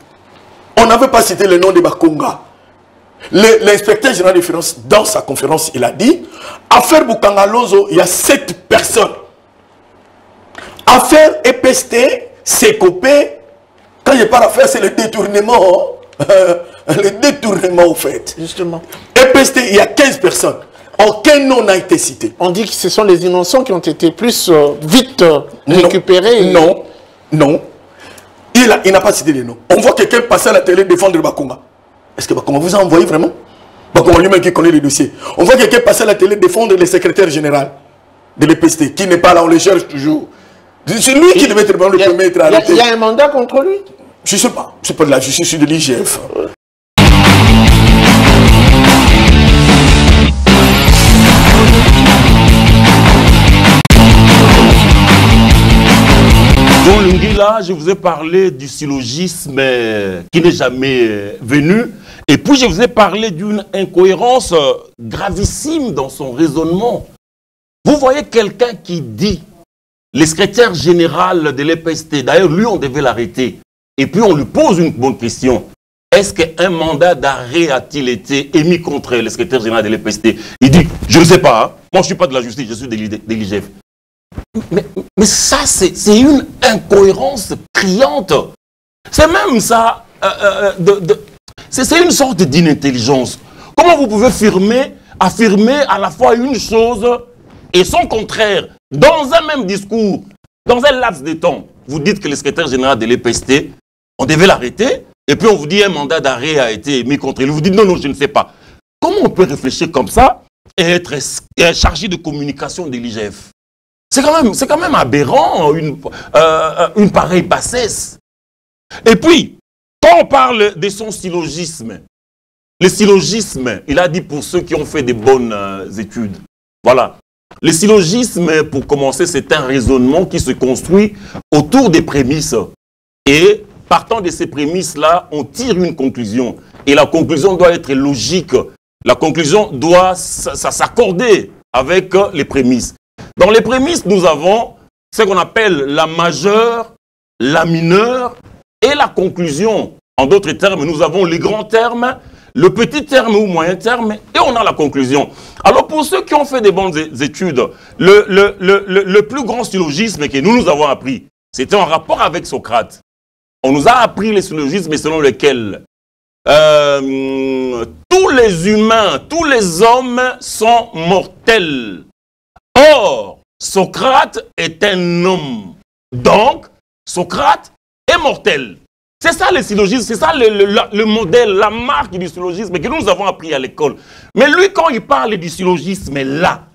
D: on n'avait pas cité le nom de Bakonga. L'inspecteur général des finances, dans sa conférence, il a dit, affaire Bukangalozo, il y a 7 personnes. Affaire EPST, Sécopé, quand je parle d'affaire, c'est le détournement. Le détournement, au fait.
E: Justement.
D: EPST, il y a 15 personnes. Aucun nom n'a été cité.
E: On dit que ce sont les innocents qui ont été plus vite récupérés.
D: Non, non. Il n'a pas cité les noms. On voit quelqu'un passer à la télé défendre Bakonga. Est-ce que Bakonga vous a envoyé vraiment? Bakonga lui-même qui connaît les dossiers. On voit quelqu'un passer à la télé défendre le secrétaire général de l'EPST, qui n'est pas là, on le cherche toujours. C'est lui qui devait être le premier à être arrêté.
E: Il y a un mandat contre lui?
D: Je ne sais pas. C'est pas de la justice, c'est de l'IGF.
B: Dans Lungila, je vous ai parlé du syllogisme qui n'est jamais venu. Et puis je vous ai parlé d'une incohérence gravissime dans son raisonnement. Vous voyez quelqu'un qui dit, le secrétaire général de l'EPST, d'ailleurs lui on devait l'arrêter. Et puis on lui pose une bonne question. Est-ce qu'un mandat d'arrêt a-t-il été émis contre le secrétaire général de l'EPST? Il dit, je ne sais pas, hein. Moi je ne suis pas de la justice, je suis de l'IGF. Mais ça, c'est une incohérence criante. C'est même ça, c'est une sorte d'inintelligence. Comment vous pouvez affirmer à la fois une chose et son contraire dans un même discours, dans un laps de temps? Vous dites que le secrétaire général de l'EPST, on devait l'arrêter, et puis on vous dit un mandat d'arrêt a été émis contre lui. Vous dites non, non, je ne sais pas. Comment on peut réfléchir comme ça et être chargé de communication de l'IGF? C'est quand même aberrant, une pareille bassesse. Et puis, quand on parle de son syllogisme, le syllogisme, il a dit pour ceux qui ont fait des bonnes études. Voilà. Le syllogisme, pour commencer, c'est un raisonnement qui se construit autour des prémices. Et partant de ces prémices-là, on tire une conclusion. Et la conclusion doit être logique. La conclusion doit s'accorder avec les prémices. Dans les prémices, nous avons ce qu'on appelle la majeure, la mineure et la conclusion. En d'autres termes, nous avons les grands termes, le petit terme ou moyen terme, et on a la conclusion. Alors pour ceux qui ont fait des bonnes études, le plus grand syllogisme que nous avons appris, c'était en rapport avec Socrate. On nous a appris les syllogismes selon lesquels tous les humains, tous les hommes sont mortels. Or, Socrate est un homme. Donc, Socrate est mortel. C'est ça le syllogisme, c'est ça le modèle, la marque du syllogisme que nous avons appris à l'école. Mais lui, quand il parle du syllogisme là,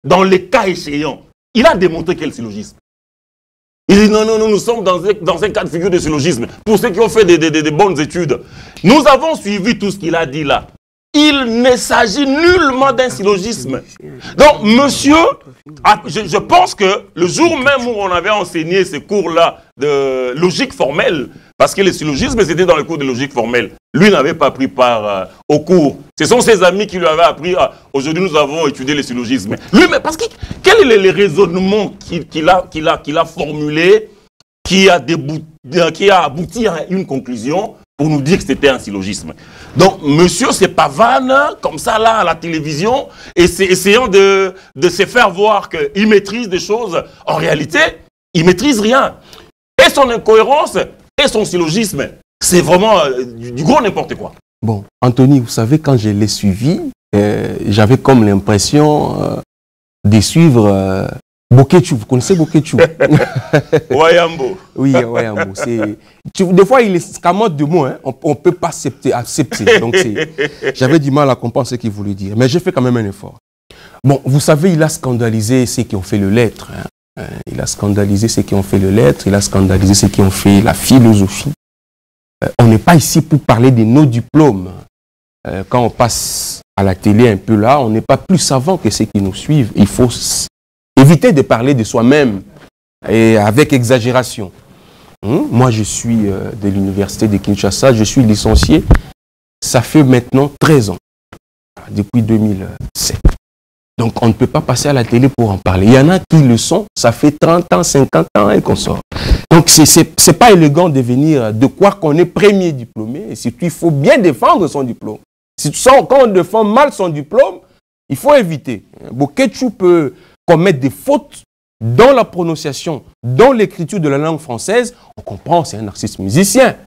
B: dans les cas échéants, il a démontré quel syllogisme. Il dit non, nous sommes dans un cas de figure de syllogisme. Pour ceux qui ont fait des bonnes études, nous avons suivi tout ce qu'il a dit là. Il ne s'agit nullement d'un syllogisme. Donc, monsieur, je pense que le jour même où on avait enseigné ces cours-là de logique formelle, parce que les syllogismes, c'était dans le cours de logique formelle, lui n'avait pas pris part au cours. Ce sont ses amis qui lui avaient appris. Aujourd'hui, nous avons étudié les syllogismes. Lui, mais parce que quel est le raisonnement qu'il a formulé, qui a abouti à une conclusion pour nous dire que c'était un syllogisme. Donc, monsieur se pavane comme ça, là, à la télévision, et essayant de se faire voir qu'il maîtrise des choses. En réalité, il ne maîtrise rien. Et son incohérence, et son syllogisme, c'est vraiment du gros n'importe quoi.
C: Bon, Anthony, vous savez, quand je l'ai suivi, j'avais comme l'impression de suivre Bokechu. Vous connaissez Bokechu?
B: Wayambo.
C: Oui, Wayambo. Des fois, il est scamote de mots. Hein. On ne peut pas accepter. Donc, j'avais du mal à comprendre ce qu'il voulait dire. Mais j'ai fait quand même un effort. Bon, vous savez, il a scandalisé ceux qui ont fait le lettre. Hein. Il a scandalisé ceux qui ont fait le lettre. Il a scandalisé ceux qui ont fait la philosophie. On n'est pas ici pour parler de nos diplômes. Quand on passe à la télé un peu là, on n'est pas plus savant que ceux qui nous suivent. Il faut éviter de parler de soi-même et avec exagération. Moi, je suis de l'université de Kinshasa, je suis licencié. Ça fait maintenant 13 ans, depuis 2007. Donc, on ne peut pas passer à la télé pour en parler. Il y en a qui le sont, ça fait 30 ans, 50 ans et qu'on sort. Donc, c'est pas élégant de venir de quoi qu'on est premier diplômé. Et surtout, il faut bien défendre son diplôme. Quand on défend mal son diplôme, il faut éviter. Bokechu peut commettre des fautes dans la prononciation, dans l'écriture de la langue française. On comprend, c'est un artiste musicien.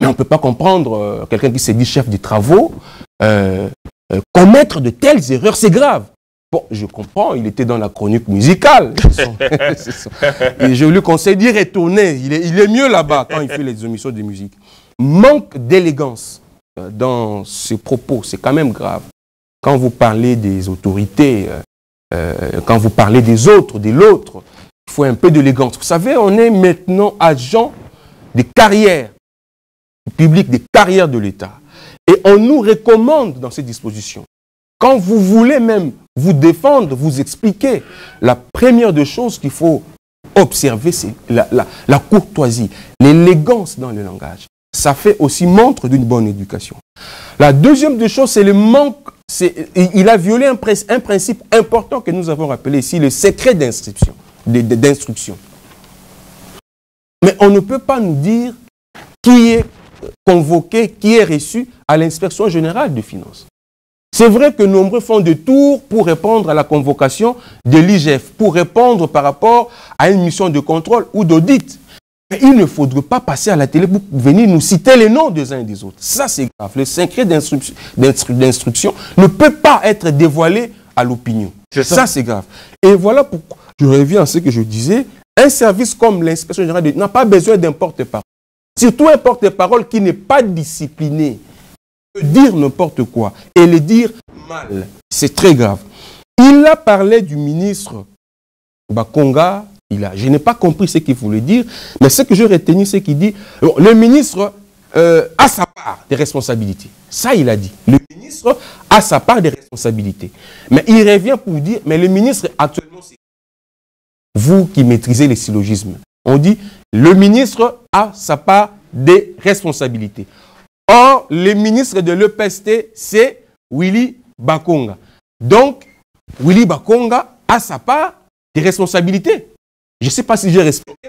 C: Mais on ne peut pas comprendre quelqu'un qui s'est dit chef des travaux, commettre de telles erreurs, c'est grave. Bon, je comprends, il était dans la chronique musicale. Et je lui conseille d'y retourner. Il est mieux là-bas quand il fait les émissions de musique. Manque d'élégance dans ses propos, c'est quand même grave. Quand vous parlez des autorités, quand vous parlez des autres, de l'autre, il faut un peu d'élégance. Vous savez, on est maintenant agent des carrières publiques, des carrières de l'État. Et on nous recommande dans ces dispositions. Quand vous voulez même vous défendre, vous expliquer, la première des choses qu'il faut observer, c'est la courtoisie, l'élégance dans le langage. Ça fait aussi montre d'une bonne éducation. La deuxième des choses, c'est le manque. Il a violé un principe important que nous avons rappelé ici, le secret d'instruction. Mais on ne peut pas nous dire qui est convoqué, qui est reçu à l'inspection générale des finances. C'est vrai que nombreux font des tours pour répondre à la convocation de l'IGF, pour répondre par rapport à une mission de contrôle ou d'audit. Mais il ne faudrait pas passer à la télé pour venir nous citer les noms des uns et des autres. Ça, c'est grave. Le secret d'instruction ne peut pas être dévoilé à l'opinion. Ça, c'est grave. Et voilà pourquoi, je reviens à ce que je disais, un service comme l'inspection générale n'a pas besoin d'un porte-parole. Surtout un porte-parole qui n'est pas discipliné. Peut dire n'importe quoi et le dire mal. C'est très grave. Il a parlé du ministre Bakonga. Je n'ai pas compris ce qu'il voulait dire, mais ce que j'ai retenu, c'est qu'il dit le ministre a sa part des responsabilités. Ça, il a dit. Le ministre a sa part des responsabilités. Mais il revient pour dire, mais le ministre actuellement, c'est vous qui maîtrisez les syllogismes. On dit, le ministre a sa part des responsabilités. Or, le ministre de l'EPST, c'est Willy Bakonga. Donc, Willy Bakonga a sa part des responsabilités. Je ne sais pas si j'ai respecté.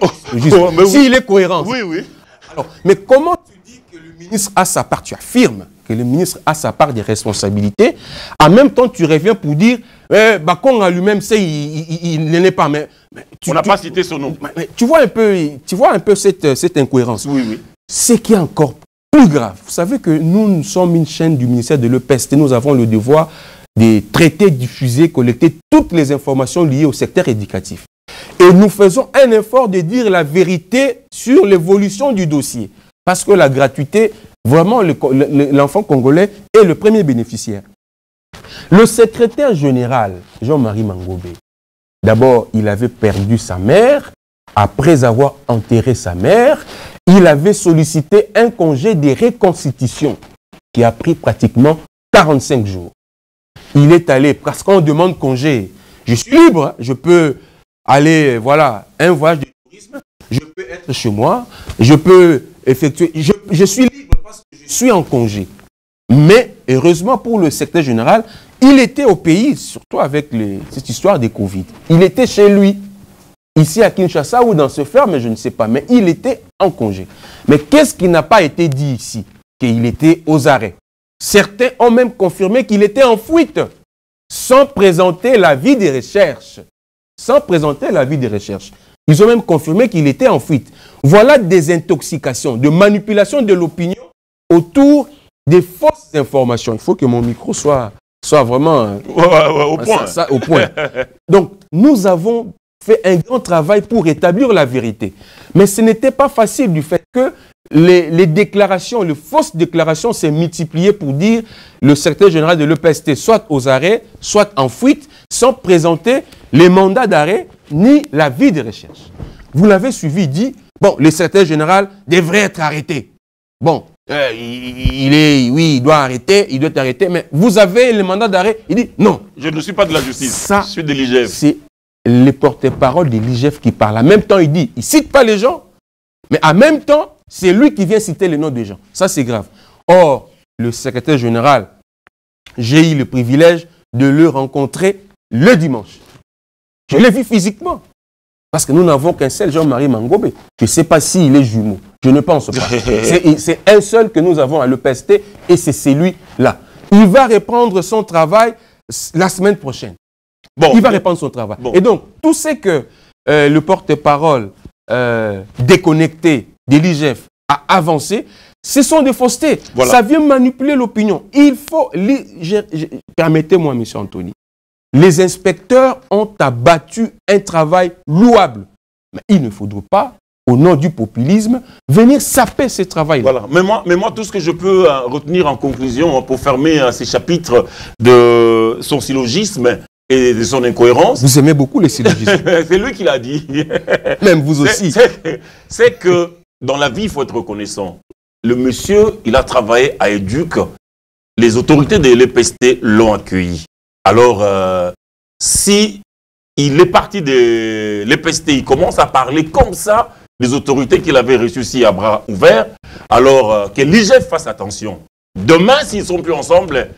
C: S'il est cohérent.
B: Oui, oui.
C: Alors, mais comment tu dis que le ministre a sa part? Tu affirmes que le ministre a sa part des responsabilités. En même temps, tu reviens pour dire Bakonga lui-même, il ne l'est pas. Mais
B: on n'a pas cité son nom.
C: Mais tu vois un peu cette incohérence.
B: Oui, oui.
C: Ce qui est encore plus grave, vous savez que nous sommes une chaîne du ministère de l'EPST. Nous avons le devoir de traiter, diffuser, collecter toutes les informations liées au secteur éducatif. Et nous faisons un effort de dire la vérité sur l'évolution du dossier. Parce que la gratuité, vraiment, l'enfant congolais est le premier bénéficiaire. Le secrétaire général, Jean-Marie Mangobé, d'abord, il avait perdu sa mère. Après avoir enterré sa mère, il avait sollicité un congé de reconstitution qui a pris pratiquement 45 jours. Il est allé, parce qu'on demande congé. Je suis libre, je peux aller, voilà, un voyage de tourisme, je peux être chez moi, je peux effectuer, je suis libre parce que je suis en congé. Mais, heureusement pour le secrétaire général, il était au pays, surtout avec cette histoire des Covid. Il était chez lui, ici à Kinshasa ou dans ce ferme, je ne sais pas, mais il était en congé. Mais qu'est-ce qui n'a pas été dit ici? Qu'il était aux arrêts. Certains ont même confirmé qu'il était en fuite, sans présenter l'avis des recherches. Sans présenter l'avis des recherches. Ils ont même confirmé qu'il était en fuite. Voilà des intoxications, de manipulation de l'opinion autour des fausses informations. Il faut que mon micro soit vraiment
B: au point.
C: Au point. Donc, nous avons fait un grand travail pour établir la vérité. Mais ce n'était pas facile du fait que les déclarations, les fausses déclarations s'est multipliées pour dire le secrétaire général de l'EPST soit aux arrêts, soit en fuite, sans présenter les mandats d'arrêt ni l'avis de recherche. Vous l'avez suivi, il dit, bon, le secrétaire général devrait être arrêté. Bon, il doit arrêter, il doit être arrêté, mais vous avez le mandat d'arrêt. Il dit, non.
B: Je ne suis pas de la justice,
C: ça,
B: je suis de l'IGF.
C: C'est les porte-parole de l'IGF qui parle. En même temps, il dit, il ne cite pas les gens, mais en même temps, c'est lui qui vient citer les noms des gens. Ça, c'est grave. Or, le secrétaire général, j'ai eu le privilège de le rencontrer le dimanche. Je l'ai vu physiquement. Parce que nous n'avons qu'un seul Jean-Marie Mangobé. Je ne sais pas s'il est jumeau. Je ne pense pas. C'est un seul que nous avons à l'EPST et c'est celui-là. Il va reprendre son travail la semaine prochaine. Bon, il va reprendre son travail. Bon. Et donc, tout ce que le porte-parole déconnecté de l'IGF a avancé, ce sont des faussetés. Voilà. Ça vient manipuler l'opinion. Il faut... Permettez-moi, M. Anthony. Les inspecteurs ont abattu un travail louable. Mais il ne faudrait pas, au nom du populisme, venir saper ce travail-là.
B: Voilà. Mais moi, tout ce que je peux retenir en conclusion pour fermer ces chapitres de son syllogisme et de son incohérence...
C: Vous aimez beaucoup les syllogismes.
B: C'est lui qui l'a dit.
C: Même vous aussi.
B: C'est que dans la vie, il faut être reconnaissant. Le monsieur, il a travaillé à Éduc. Les autorités de l'EPST l'ont accueilli. Alors, si il est parti de l'EPST, il commence à parler comme ça des autorités qu'il avait reçues ici à bras ouverts, alors que l'IGF fasse attention. Demain, s'ils ne sont plus ensemble,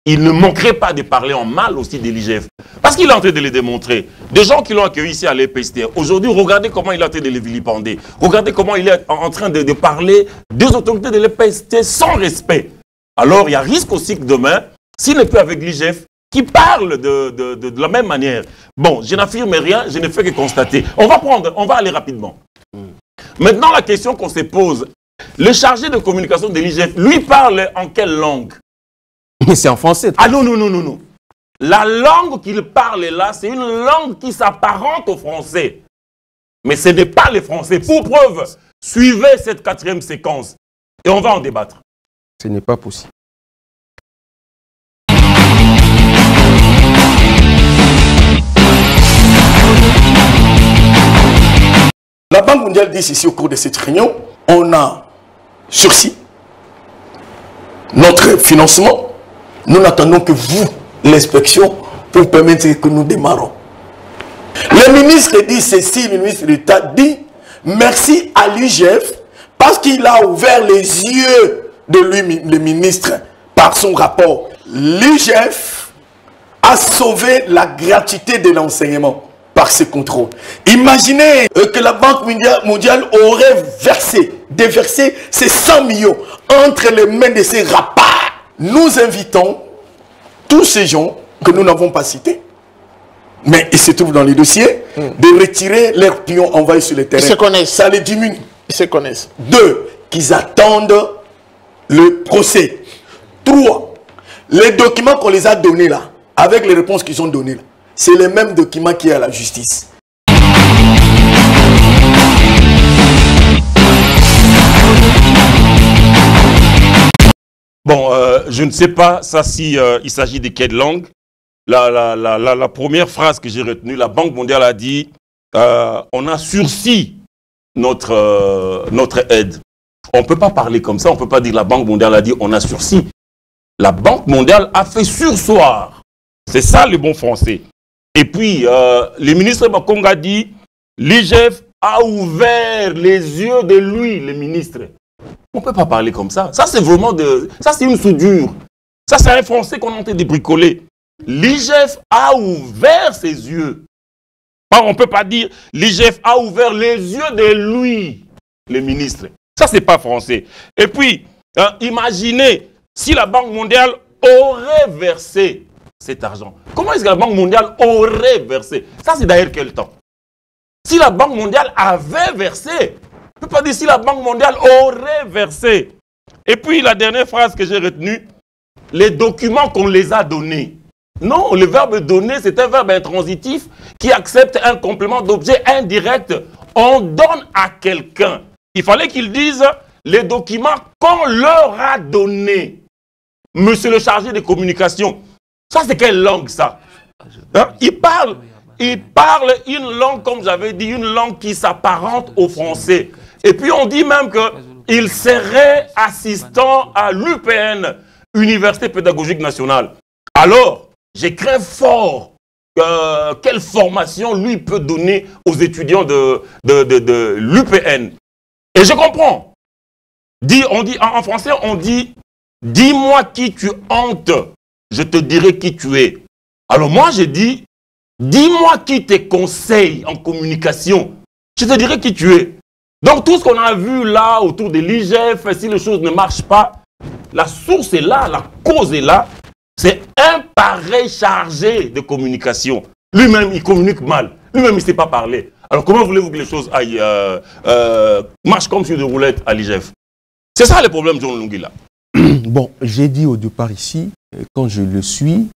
B: il ne manquerait pas de parler en mal aussi de l'IGF. Parce qu'il est en train de les démontrer. Des gens qui l'ont accueilli ici à l'EPST, aujourd'hui, regardez comment il est en train de les vilipender. Regardez comment il est en train de parler des autorités de l'EPST sans respect. Alors, il y a risque aussi que demain, s'il n'est plus avec l'IGF, qui parle de la même manière. Bon, je n'affirme rien, je ne fais que constater. On va aller rapidement. Maintenant, la question qu'on se pose, le chargé de communication de l'IGF, lui parle en quelle langue?
C: Mais c'est en français.
B: Ah non, non, non, non, non. La langue qu'il parle là, c'est une langue qui s'apparente au français. Mais ce n'est pas le français. Pour preuve, suivez cette 4e séquence et on va en débattre.
C: Ce n'est pas possible.
D: La Banque mondiale dit ici au cours de cette réunion, on a sursis notre financement. Nous n'attendons que vous, l'inspection, pour permettre que nous démarrons. Le ministre dit ceci, le ministre de l'État dit merci à l'IGF Parce qu'il a ouvert les yeux de lui, le ministre, par son rapport. L'IGF a sauvé la gratuité de l'enseignement par ce contrôle. Imaginez que la Banque mondiale aurait déversé ces 100 millions entre les mains de ces rapaces. Nous invitons tous ces gens que nous n'avons pas cités, mais ils se trouvent dans les dossiers, de retirer leurs pions envoyés sur le terrain.
E: Ils se connaissent.
D: Ça les diminue.
E: Ils se connaissent.
D: 2, qu'ils attendent le procès. 3, les documents qu'on les a donnés là, avec les réponses qu'ils ont données là, c'est les mêmes documents qu'il y a à la justice.
B: Bon, je ne sais pas ça si il s'agit de quelle langue. La première phrase que j'ai retenue, la Banque mondiale a dit on a sursis notre aide. On ne peut pas parler comme ça, on ne peut pas dire la Banque mondiale a dit on a sursis. La Banque mondiale a fait surseoir. C'est ça le bon français. Et puis, le ministre Bakongo a dit l'IGF a ouvert les yeux de lui, le ministre. On ne peut pas parler comme ça. Ça, c'est vraiment ça, c'est une soudure. Ça, c'est un français qu'on est en train de bricoler. L'IGF a ouvert ses yeux. On ne peut pas dire l'IGF a ouvert les yeux de lui, le ministre. Ça, ce n'est pas français. Et puis, imaginez si la Banque mondiale aurait versé cet argent. Comment est-ce que la Banque mondiale aurait versé? Ça, c'est d'ailleurs quel temps? Si la Banque mondiale avait versé, je ne peux pas dire si la Banque mondiale aurait versé. Et puis, la dernière phrase que j'ai retenue, les documents qu'on les a donnés. Non, le verbe donner, c'est un verbe intransitif qui accepte un complément d'objet indirect. On donne à quelqu'un. Il fallait qu'ils disent les documents qu'on leur a donnés. Monsieur le chargé de communication. Ça, c'est quelle langue, ça? Hein? Il parle une langue, comme j'avais dit, une langue qui s'apparente au français. Et puis, on dit même qu'il serait assistant à l'UPN, Université Pédagogique Nationale. Alors, je crains fort quelle formation lui peut donner aux étudiants de l'UPN. Et je comprends. En français, on dit « Dis-moi qui tu hantes, je te dirai qui tu es ». Alors moi, je dis « Dis-moi qui te conseille en communication, je te dirai qui tu es ». Donc tout ce qu'on a vu là, autour de l'IGF, si les choses ne marchent pas, la source est là, la cause est là. C'est un pareil chargé de communication. Lui-même, il communique mal. Lui-même, il ne sait pas parler. Alors, comment voulez-vous que les choses aillent, marchent comme sur des roulettes à l'IGF? C'est ça le problème, John Lungila.
C: Bon, j'ai dit au départ ici, quand je le suis,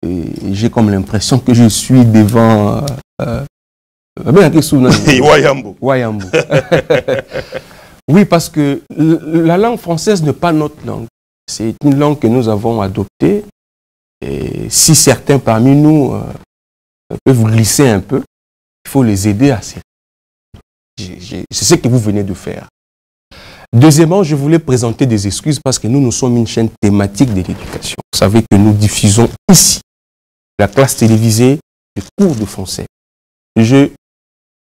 C: j'ai comme l'impression que je suis devant...
B: Wayambo.
C: Wayambo. Oui, parce que la langue française n'est pas notre langue. C'est une langue que nous avons adoptée. Et si certains parmi nous peuvent glisser un peu, il faut les aider à ça. C'est ce que vous venez de faire. Deuxièmement, je voulais présenter des excuses parce que nous sommes une chaîne thématique de l'éducation. Vous savez que nous diffusons ici la classe télévisée des cours de français. Je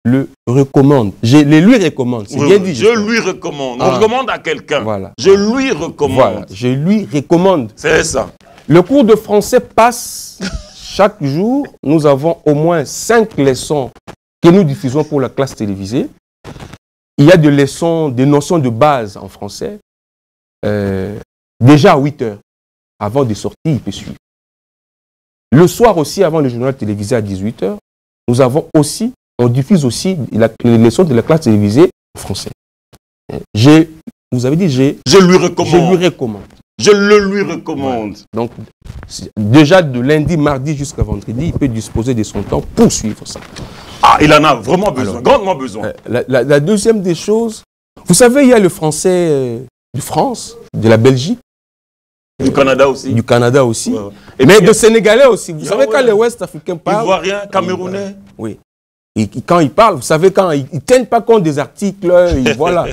C: le recommande. Je le lui recommande. C'est bien dit.
B: Je lui recommande. On recommande à quelqu'un.
C: Voilà.
B: Je lui recommande.
C: Voilà. Je lui recommande.
B: C'est ça.
C: Le cours de français passe chaque jour. Nous avons au moins 5 leçons que nous diffusons pour la classe télévisée. Il y a des leçons, des notions de base en français. Déjà à 8 heures. Avant de sortir, il peut suivre. Le soir aussi, avant le journal télévisé à 18 heures, nous avons aussi, on diffuse aussi les leçons de la classe télévisée en français. Vous avez dit,
B: je lui recommande.
C: Je lui recommande.
B: Je le lui recommande.
C: Donc, déjà de lundi, mardi jusqu'à vendredi, il peut disposer de son temps pour suivre ça.
B: Ah, il en a vraiment besoin, grandement besoin.
C: La deuxième des choses, vous savez, il y a le français de France, de la Belgique.
B: Du Canada aussi.
C: Du Canada aussi.
B: Ouais, ouais.
C: Et mais de Sénégalais aussi. Vous savez, quand les Ouest africains parlent...
B: Ivoiriens, Camerounais.
C: Oui. Et quand ils parlent, vous savez, quand ils ne tiennent pas compte des articles, voilà.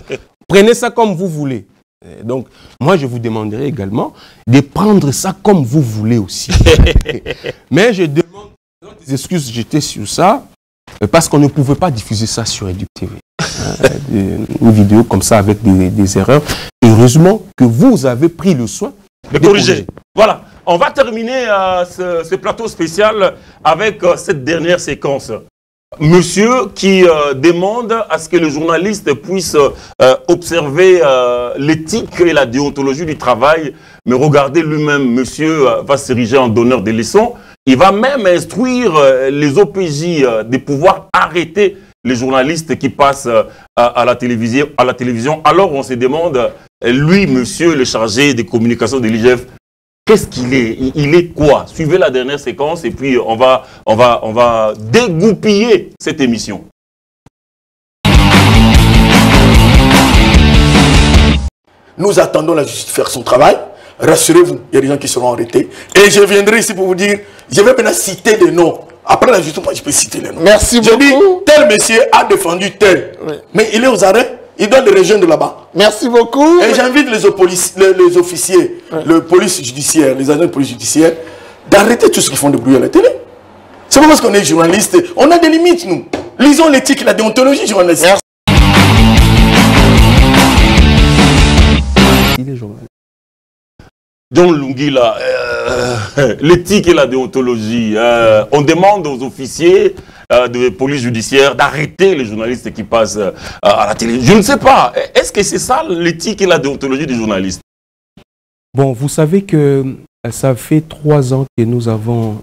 C: Prenez ça comme vous voulez. Donc, moi, je vous demanderai également de prendre ça comme vous voulez aussi. Mais je demande des excuses, j'étais sur ça. parce qu'on ne pouvait pas diffuser ça sur Educ TV. Une vidéo comme ça avec des erreurs. Heureusement que vous avez pris le soin
B: de corriger. Voilà, on va terminer ce plateau spécial avec cette dernière séquence. Monsieur qui demande à ce que le journaliste puisse observer l'éthique et la déontologie du travail, mais regardez lui-même, monsieur va s'ériger en donneur de leçons. Il va même instruire les OPJ de pouvoir arrêter les journalistes qui passent à la télévision. Alors on se demande, lui, monsieur le chargé des communications de l'IGF, qu'est-ce qu'il est? Il est quoi? Suivez la dernière séquence et puis on va dégoupiller cette émission.
D: Nous attendons la justice faire son travail. Rassurez-vous, il y a des gens qui seront arrêtés. Et je viendrai ici pour vous dire, je vais maintenant citer des noms. Après la justice, moi je peux citer les noms.
E: Merci beaucoup.
D: Je dis, tel monsieur a défendu tel. Oui. Mais il est aux arrêts, il doit les rejoindre là-bas.
E: Merci beaucoup.
D: Et j'invite les officiers, le police judiciaire, les agents de police judiciaire, d'arrêter tout ce qu'ils font de bruit à la télé. C'est pas parce qu'on est journaliste. On a des limites, nous. Lisons l'éthique et la déontologie journalistique.
E: Merci.
C: Il est journaliste.
B: John Lungila, l'éthique et la déontologie. On demande aux officiers de police judiciaire d'arrêter les journalistes qui passent à la télé. Je ne sais pas. Est-ce que c'est ça l'éthique et la déontologie des journalistes?
C: Bon, vous savez que ça fait 3 ans que nous avons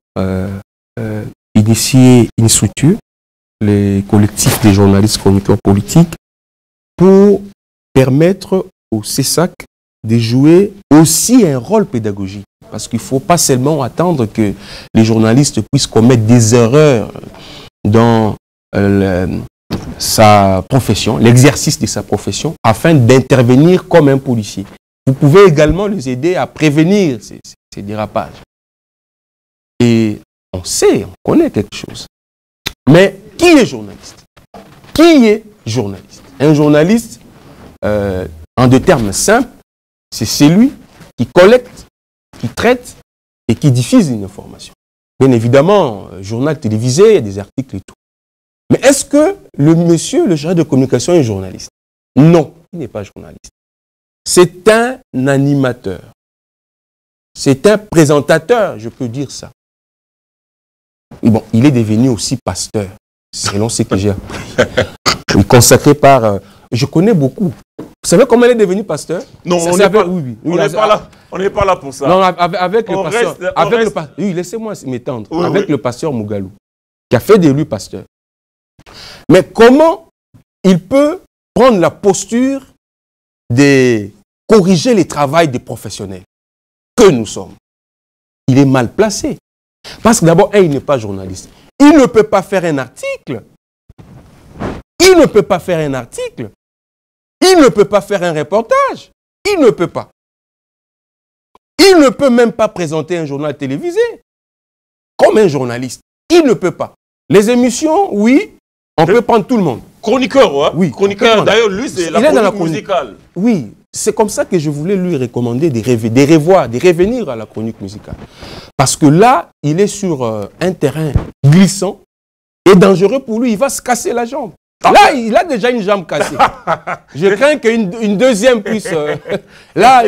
C: initié une structure, les collectifs des journalistes chroniqueurs politiques, pour permettre au CESAC de jouer aussi un rôle pédagogique. Parce qu'il ne faut pas seulement attendre que les journalistes puissent commettre des erreurs dans sa profession, l'exercice de sa profession, afin d'intervenir comme un policier. Vous pouvez également les aider à prévenir ces dérapages. Et on sait, on connaît quelque chose. Mais qui est journaliste? Qui est journaliste? Un journaliste, en deux termes simples, c'est celui qui collecte, qui traite et qui diffuse une information. Bien évidemment, journal télévisé, il y a des articles et tout. Mais est-ce que le monsieur, le chargé de communication, est journaliste? Non, il n'est pas journaliste. C'est un animateur. C'est un présentateur, je peux dire ça. Et bon, il est devenu aussi pasteur, selon ce que j'ai appris. Consacré par... je connais beaucoup. Vous savez comment il est devenu pasteur?
B: Non, on n'est pas là pour ça.
C: Non, avec le pasteur. Oui, laissez-moi m'étendre. Oui, avec le pasteur Mougalou, qui a fait de lui pasteur. Mais comment il peut prendre la posture de corriger les travails des professionnels que nous sommes? Il est mal placé. Parce que d'abord, il n'est pas journaliste. Il ne peut pas faire un article. Il ne peut pas faire un article. Il ne peut pas faire un reportage. Il ne peut pas. Il ne peut même pas présenter un journal télévisé comme un journaliste. Il ne peut pas. Les émissions, oui, on peut prendre tout le monde.
B: Chroniqueur, ouais.
C: Oui.
B: Chroniqueur, d'ailleurs, lui, c'est la chronique musicale.
C: Oui, c'est comme ça que je voulais lui recommander de revenir à la chronique musicale. Parce que là, il est sur un terrain glissant et dangereux pour lui. Il va se casser la jambe. Là, il a déjà une jambe cassée. Je crains qu'une deuxième puisse... là,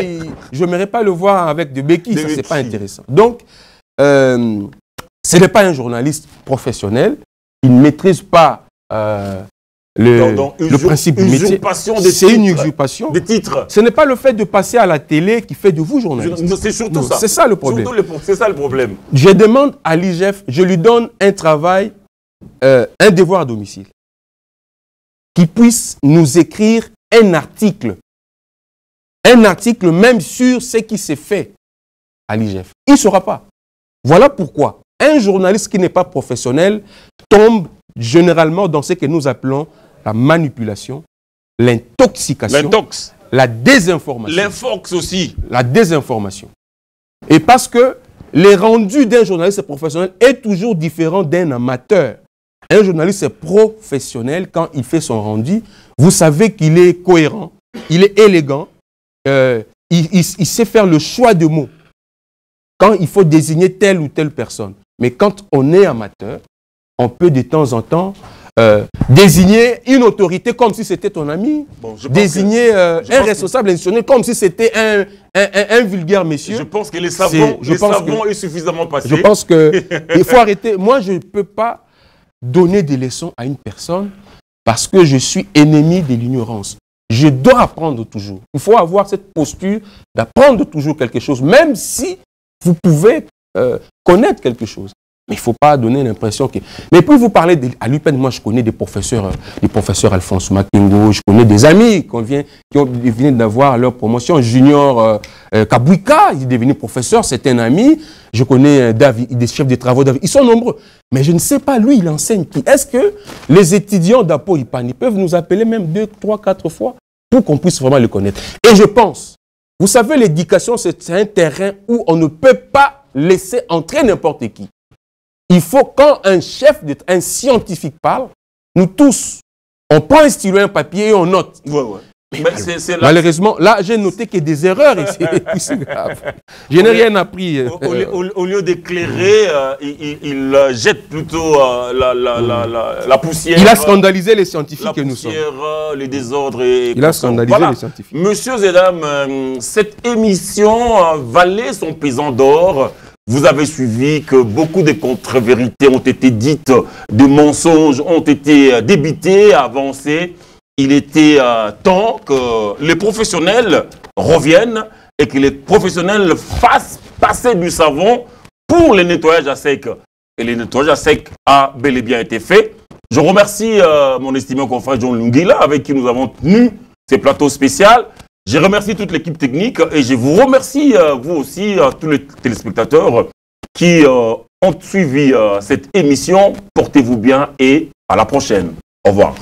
C: je n'aimerais pas le voir avec des béquilles. Ça, c'est pas intéressant. Donc, ce n'est pas un journaliste professionnel. Il ne maîtrise pas le principe du métier. C'est une usurpation
B: des titres.
C: Ce n'est pas le fait de passer à la télé qui fait de vous journaliste.
B: C'est surtout ça.
C: C'est ça le problème.
B: C'est ça le problème.
C: Je demande à l'IGF, je lui donne un travail, un devoir à domicile. Qui puisse nous écrire un article même sur ce qui s'est fait à l'IGF. Il ne saura pas. Voilà pourquoi un journaliste qui n'est pas professionnel tombe généralement dans ce que nous appelons la manipulation, l'intoxication, la désinformation.
B: L'infox aussi.
C: La désinformation. Et parce que les rendus d'un journaliste professionnel est toujours différent d'un amateur. Un journaliste professionnel, quand il fait son rendu, vous savez qu'il est cohérent, il est élégant, il sait faire le choix de mots quand il faut désigner telle ou telle personne. Mais quand on est amateur, on peut de temps en temps désigner une autorité comme si c'était ton ami,
B: Bon,
C: désigner un responsable institutionnel comme si c'était un vulgaire monsieur.
B: Je pense que les savants est suffisamment passé.
C: Je pense qu'il faut arrêter. Moi, je ne peux pas donner des leçons à une personne parce que je suis ennemi de l'ignorance. Je dois apprendre toujours. Il faut avoir cette posture d'apprendre toujours quelque chose, même si vous pouvez connaître quelque chose. Mais il ne faut pas donner l'impression que... Mais puis vous parlez à l'UPEN, moi je connais des professeurs Alphonse Makingo, je connais des amis qui viennent d'avoir leur promotion. Junior Kabouika, il est devenu professeur, c'est un ami. Je connais des chefs de travaux David. Ils sont nombreux. Mais je ne sais pas, lui, il enseigne qui. Est-ce que les étudiants d'Apo Ipani peuvent nous appeler même 2, 3, 4 fois pour qu'on puisse vraiment le connaître? Et je pense, vous savez, l'éducation, c'est un terrain où on ne peut pas laisser entrer n'importe qui. Il faut, quand un scientifique parle, nous tous, on prend un stylo et un papier et on note.
B: Ouais. Mais
C: malheureusement, là, j'ai noté qu'il y a des erreurs ici. C'est grave. Je n'ai rien appris.
B: Au lieu d'éclairer, il jette plutôt la poussière.
C: Il a scandalisé les scientifiques que nous sommes.
B: Les désordres.
C: Il a scandalisé les scientifiques.
B: Messieurs et dames, cette émission valait son pesant d'or. Vous avez suivi que beaucoup de contre-vérités ont été dites, des mensonges ont été débités, avancés. Il était temps que les professionnels reviennent et que les professionnels fassent passer du savon pour les nettoyages à sec. Et les nettoyages à sec a bel et bien été fait. Je remercie mon estimé confrère John Lungila avec qui nous avons tenu ces plateaux spéciaux. Je remercie toute l'équipe technique et je vous remercie, vous aussi, tous les téléspectateurs qui ont suivi cette émission. Portez-vous bien et à la prochaine. Au revoir.